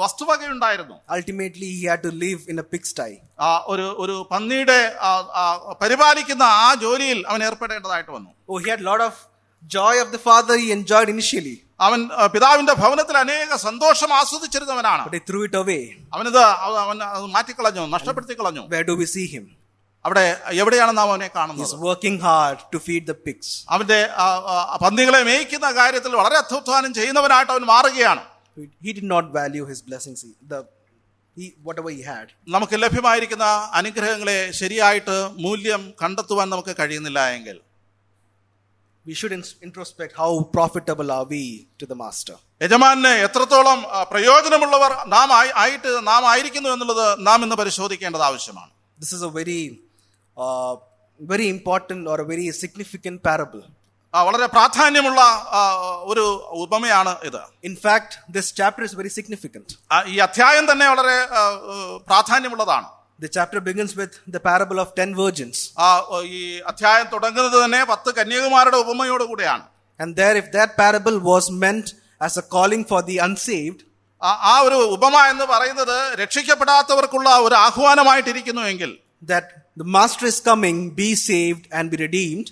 [SPEAKER 2] വസ്തുവക ഉണ്ടായിരുന്നു.
[SPEAKER 1] Ultimately, he had to live in a pigsty.
[SPEAKER 2] ഒരു പന്നിയുടെ പരിപാലിക്കുന്ന ആ ജോലിയിൽ അവൻ ഏർപ്പെടേണ്ടതായിട്ട് വന്നു.
[SPEAKER 1] Oh, he had a lot of joy of the father he enjoyed initially.
[SPEAKER 2] അവൻ പിതാവിന്റെ ഭവനത്തിൽ അനേക സന്തോഷം ആസ്വദിച്ചിരുന്നവനാണ്.
[SPEAKER 1] But he threw it away.
[SPEAKER 2] അവൻ മാറ്റിക്കളഞ്ഞു, നഷ്ടപ്പെടുത്തി കളഞ്ഞു.
[SPEAKER 1] Where do we see him?
[SPEAKER 2] അവിടെ എവിടെയാണ് നാം അവനെ കാണുന്നത്?
[SPEAKER 1] He's working hard to feed the pigs.
[SPEAKER 2] അവന്റെ പന്നികളെ മേയ്ക്കുന്ന കാര്യത്തിൽ വളരെ അധ്വാനം ചെയ്യുന്നവനായിട്ട് അവൻ മാറുകയാണ്.
[SPEAKER 1] He did not value his blessings. Whatever he had.
[SPEAKER 2] നമുക്ക് ലഭ്യമായിരിക്കുന്ന അനുഗ്രഹങ്ങളെ ശരിയായിട്ട് മൂല്യം കണ്ടെത്തുവാൻ നമുക്ക് കഴിയുന്നില്ല എങ്കിൽ
[SPEAKER 1] we should introspect how profitable are we to the master.
[SPEAKER 2] യജമാനന് എത്രത്തോളം പ്രയോജനമുള്ളവർ നാം ആയിരിക്കുന്നു എന്നുള്ളത് നാം ഇന്ന് പരിശോധിക്കേണ്ടത് ആവശ്യമാണ്.
[SPEAKER 1] This is a very important or a very significant parable.
[SPEAKER 2] വളരെ പ്രാധാന്യമുള്ള ഒരു ഉപമയാണ് ഇത്.
[SPEAKER 1] In fact, this chapter is very significant.
[SPEAKER 2] ഈ അധ്യായം തന്നെ വളരെ പ്രാധാന്യമുള്ളതാണ്.
[SPEAKER 1] The chapter begins with the parable of 10 virgins.
[SPEAKER 2] ഈ അധ്യായം തുടങ്ങുന്നത് തന്നെ 10 കന്യകമാരുടെ ഉപമയോട് കൂടിയാണ്.
[SPEAKER 1] And there, if that parable was meant as a calling for the unsaved,
[SPEAKER 2] ആ ഒരു ഉപമ എന്ന് പറയുന്നത് രക്ഷിക്കപ്പെടാത്തവർക്കുള്ള ഒരു ആഹ്വാനമായിട്ടിരിക്കുന്നു എങ്കിൽ,
[SPEAKER 1] that the master is coming, be saved and be redeemed.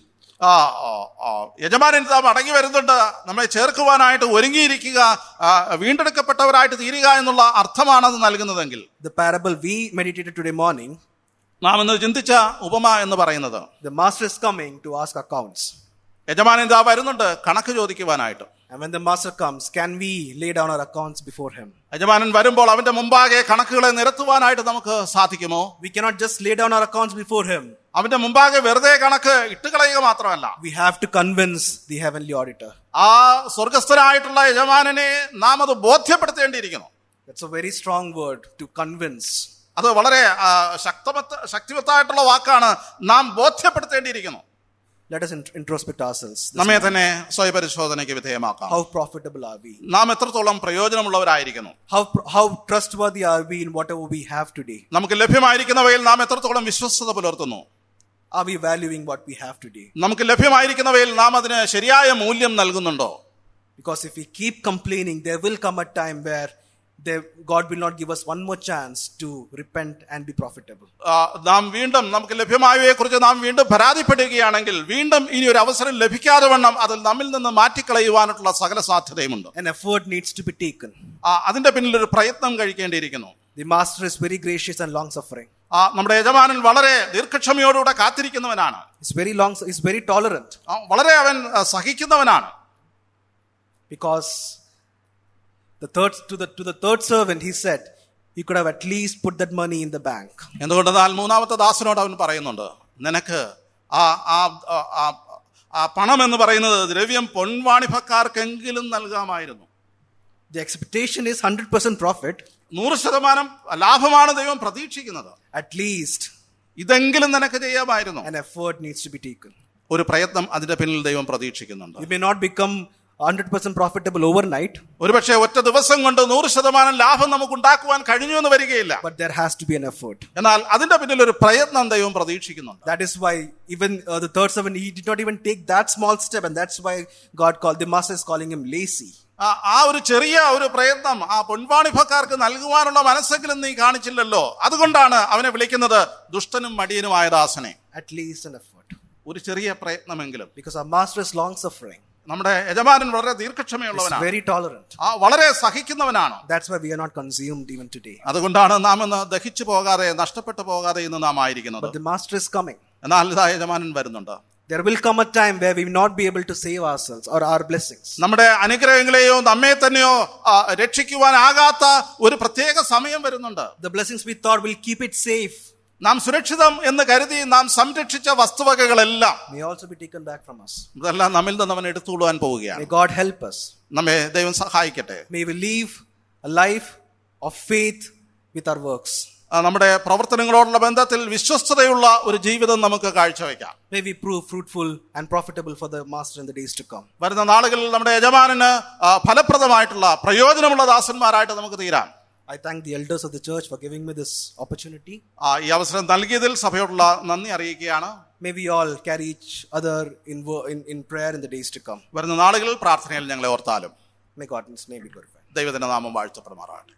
[SPEAKER 2] യജമാനൻ മടങ്ങി വരുന്നുണ്ട്, നമ്മളെ ചേർക്കുവാനായിട്ട് ഒരുങ്ങിയിരിക്കുക, വീണ്ടെടുക്കപ്പെട്ടവരായിട്ട് തീരുക എന്നുള്ള അർത്ഥമാണ് അത് നൽകുന്നതെങ്കിൽ,
[SPEAKER 1] the parable we meditated today morning,
[SPEAKER 2] നാം ഇന്ന് ചിന്തിച്ച ഉപമ എന്ന് പറയുന്നത്,
[SPEAKER 1] the master is coming to ask accounts.
[SPEAKER 2] യജമാനൻ വരുന്നുണ്ട് കണക്ക് ചോദിക്കുവാനായിട്ട്.
[SPEAKER 1] And when the master comes, can we lay down our accounts before him?
[SPEAKER 2] യജമാനൻ വരുമ്പോൾ അവന്റെ മുമ്പാകെ കണക്കുകളെ നിരത്തുവാനായിട്ട് നമുക്ക് സാധിക്കുമോ?
[SPEAKER 1] We cannot just lay down our accounts before him.
[SPEAKER 2] അവന്റെ മുമ്പാകെ വെറുതെ കണക്ക് ഇട്ടുകളയുക മാത്രമല്ല,
[SPEAKER 1] we have to convince the heavenly auditor.
[SPEAKER 2] ആ സ്വർഗസ്ഥനായിട്ടുള്ള യജമാനനെ നാം അത് ബോധ്യപ്പെടുത്തേണ്ടിയിരിക്കുന്നു.
[SPEAKER 1] That's a very strong word, to convince.
[SPEAKER 2] അത് വളരെ ശക്തിവത്തായിട്ടുള്ള വാക്കാണ്, നാം ബോധ്യപ്പെടുത്തേണ്ടിയിരിക്കുന്നു.
[SPEAKER 1] Let us introspect ourselves.
[SPEAKER 2] നമ്മെ തന്നെ സ്വയപരിശോധനയ്ക്ക് വിധേയമാക്കാം.
[SPEAKER 1] How profitable are we?
[SPEAKER 2] നാം എത്രത്തോളം പ്രയോജനമുള്ളവരായിരിക്കുന്നു?
[SPEAKER 1] How trustworthy are we in whatever we have today?
[SPEAKER 2] നമുക്ക് ലഭ്യമായിരിക്കുന്നവയിൽ നാം എത്രത്തോളം വിശ്വസ്തത പുലർത്തുന്നു?
[SPEAKER 1] Are we valuing what we have today?
[SPEAKER 2] നമുക്ക് ലഭ്യമായിരിക്കുന്നവയിൽ നാം അതിന് ശരിയായ മൂല്യം നൽകുന്നുണ്ടോ?
[SPEAKER 1] Because if we keep complaining, there will come a time where God will not give us one more chance to repent and be profitable.
[SPEAKER 2] നാം വീണ്ടും നമുക്ക് ലഭ്യമായവയെ കുറിച്ച് നാം വീണ്ടും പരാതിപ്പെടുകയാണെങ്കിൽ വീണ്ടും ഇനി ഒരു അവസരം ലഭിക്കാതെ വണ്ണം അതിൽ നമ്മിൽ നിന്ന് മാറ്റിക്കളയുവാനുള്ള സകല സാധ്യതയുമുണ്ട്.
[SPEAKER 1] An effort needs to be taken.
[SPEAKER 2] അതിന്റെ പിന്നിൽ ഒരു പ്രയത്നം കഴിക്കേണ്ടിയിരിക്കുന്നു.
[SPEAKER 1] The master is very gracious and long suffering.
[SPEAKER 2] നമ്മുടെ യജമാനൻ വളരെ ദീർഘക്ഷമയോടുകൂടെ കാത്തിരിക്കുന്നവനാണ്.
[SPEAKER 1] He's very tolerant.
[SPEAKER 2] വളരെ അവൻ സഹിക്കുന്നവനാണ്.
[SPEAKER 1] Because to the third servant he said he could have at least put that money in the bank.
[SPEAKER 2] എന്തുകൊണ്ടെന്നാൽ മൂന്നാമത്തെ ദാസനോട് അവൻ പറയുന്നുണ്ട്, നിനക്ക് ആ പണം എന്ന് പറയുന്നത് ദ്രവ്യം പൊൻവാണിഭക്കാർക്കെങ്കിലും നൽകാമായിരുന്നു.
[SPEAKER 1] The expectation is 100% profit.
[SPEAKER 2] 100% ലാഭമാണ് ദൈവം പ്രതീക്ഷിക്കുന്നത്.
[SPEAKER 1] At least
[SPEAKER 2] ഇതെങ്കിലും നിനക്ക് ചെയ്യാമായിരുന്നു.
[SPEAKER 1] An effort needs to be taken.
[SPEAKER 2] ഒരു പ്രയത്നം അതിന്റെ പിന്നിൽ ദൈവം പ്രതീക്ഷിക്കുന്നുണ്ട്.
[SPEAKER 1] You may not become 100% profitable overnight.
[SPEAKER 2] ഒരുപക്ഷെ ഒറ്റ ദിവസം കൊണ്ട് 100% ലാഭം നമുക്ക് ഉണ്ടാക്കുവാൻ കഴിഞ്ഞു എന്ന് വരികയില്ല.
[SPEAKER 1] But there has to be an effort.
[SPEAKER 2] എന്നാൽ അതിന്റെ പിന്നിൽ ഒരു പ്രയത്നം ദൈവം പ്രതീക്ഷിക്കുന്നുണ്ട്.
[SPEAKER 1] That is why even the third servant, he did not even take that small step, and that's why the master is calling him lazy.
[SPEAKER 2] ആ ഒരു ചെറിയ ഒരു പ്രയത്നം ആ പൊൻവാണിഭക്കാർക്ക് നൽകുവാനുള്ള മനസ്സെങ്കിലും നീ കാണിച്ചില്ലല്ലോ, അതുകൊണ്ടാണ് അവനെ വിളിക്കുന്നത് ദുഷ്ടനും മടിയനുമായ ദാസനെ.
[SPEAKER 1] At least an effort.
[SPEAKER 2] ഒരു ചെറിയ പ്രയത്നമെങ്കിലും.
[SPEAKER 1] Because our master is long suffering.
[SPEAKER 2] നമ്മുടെ യജമാനൻ വളരെ ദീർഘക്ഷമയുള്ളവനാണ്.
[SPEAKER 1] Very tolerant.
[SPEAKER 2] വളരെ സഹിക്കുന്നവനാണ്.
[SPEAKER 1] That's why we are not consumed even today.
[SPEAKER 2] അതുകൊണ്ടാണ് നാം ഇന്ന് ദഹിച്ചു പോകാതെ നഷ്ടപ്പെട്ടു പോകാതെ ഇന്ന് നാം ആയിരിക്കുന്നത്.
[SPEAKER 1] But the master is coming.
[SPEAKER 2] എന്നാൽ യജമാനൻ വരുന്നുണ്ട്.
[SPEAKER 1] There will come a time where we will not be able to save ourselves or our blessings.
[SPEAKER 2] നമ്മുടെ അനുഗ്രഹങ്ങളെയോ നമ്മെ തന്നെയോ രക്ഷിക്കുവാനാകാത്ത ഒരു പ്രത്യേക സമയം വരുന്നുണ്ട്.
[SPEAKER 1] The blessings we thought will keep it safe,
[SPEAKER 2] നാം സുരക്ഷിതം എന്ന് കരുതി നാം സംരക്ഷിച്ച വസ്തുവകകളെല്ലാം
[SPEAKER 1] may also be taken back from us.
[SPEAKER 2] ഇതെല്ലാം നമ്മിൽ നിന്ന് അവൻ എടുത്തുകൊള്ളുവാൻ പോവുകയാണ്.
[SPEAKER 1] May God help us.
[SPEAKER 2] നമ്മെ ദൈവം സഹായിക്കട്ടെ.
[SPEAKER 1] May we live a life of faith with our works.
[SPEAKER 2] നമ്മുടെ പ്രവർത്തനങ്ങളോടുള്ള ബന്ധത്തിൽ വിശ്വസ്തതയുള്ള ഒരു ജീവിതം നമുക്ക് കാഴ്ചവെക്കാം.
[SPEAKER 1] May we prove fruitful and profitable for the master in the days to come.
[SPEAKER 2] വരുന്ന നാളുകളിൽ നമ്മുടെ യജമാനന് ഫലപ്രദമായിട്ടുള്ള പ്രയോജനമുള്ള ദാസന്മാരായിട്ട് നമുക്ക് തീരാം.
[SPEAKER 1] I thank the elders of the church for giving me this opportunity.
[SPEAKER 2] ഈ അവസരം നൽകിയതിൽ സഭയോടുള്ള നന്ദി അറിയിക്കുകയാണ്.
[SPEAKER 1] May we all carry each other in prayer in the days to come.
[SPEAKER 2] വരുന്ന നാളുകളിൽ പ്രാർത്ഥനയിൽ ഞങ്ങളെ ഓർത്താലും.
[SPEAKER 1] May God's name be glorified.
[SPEAKER 2] ദൈവത്തിന്റെ നാമം വാഴ്ത്തപ്പെടുമാറാകട്ടെ.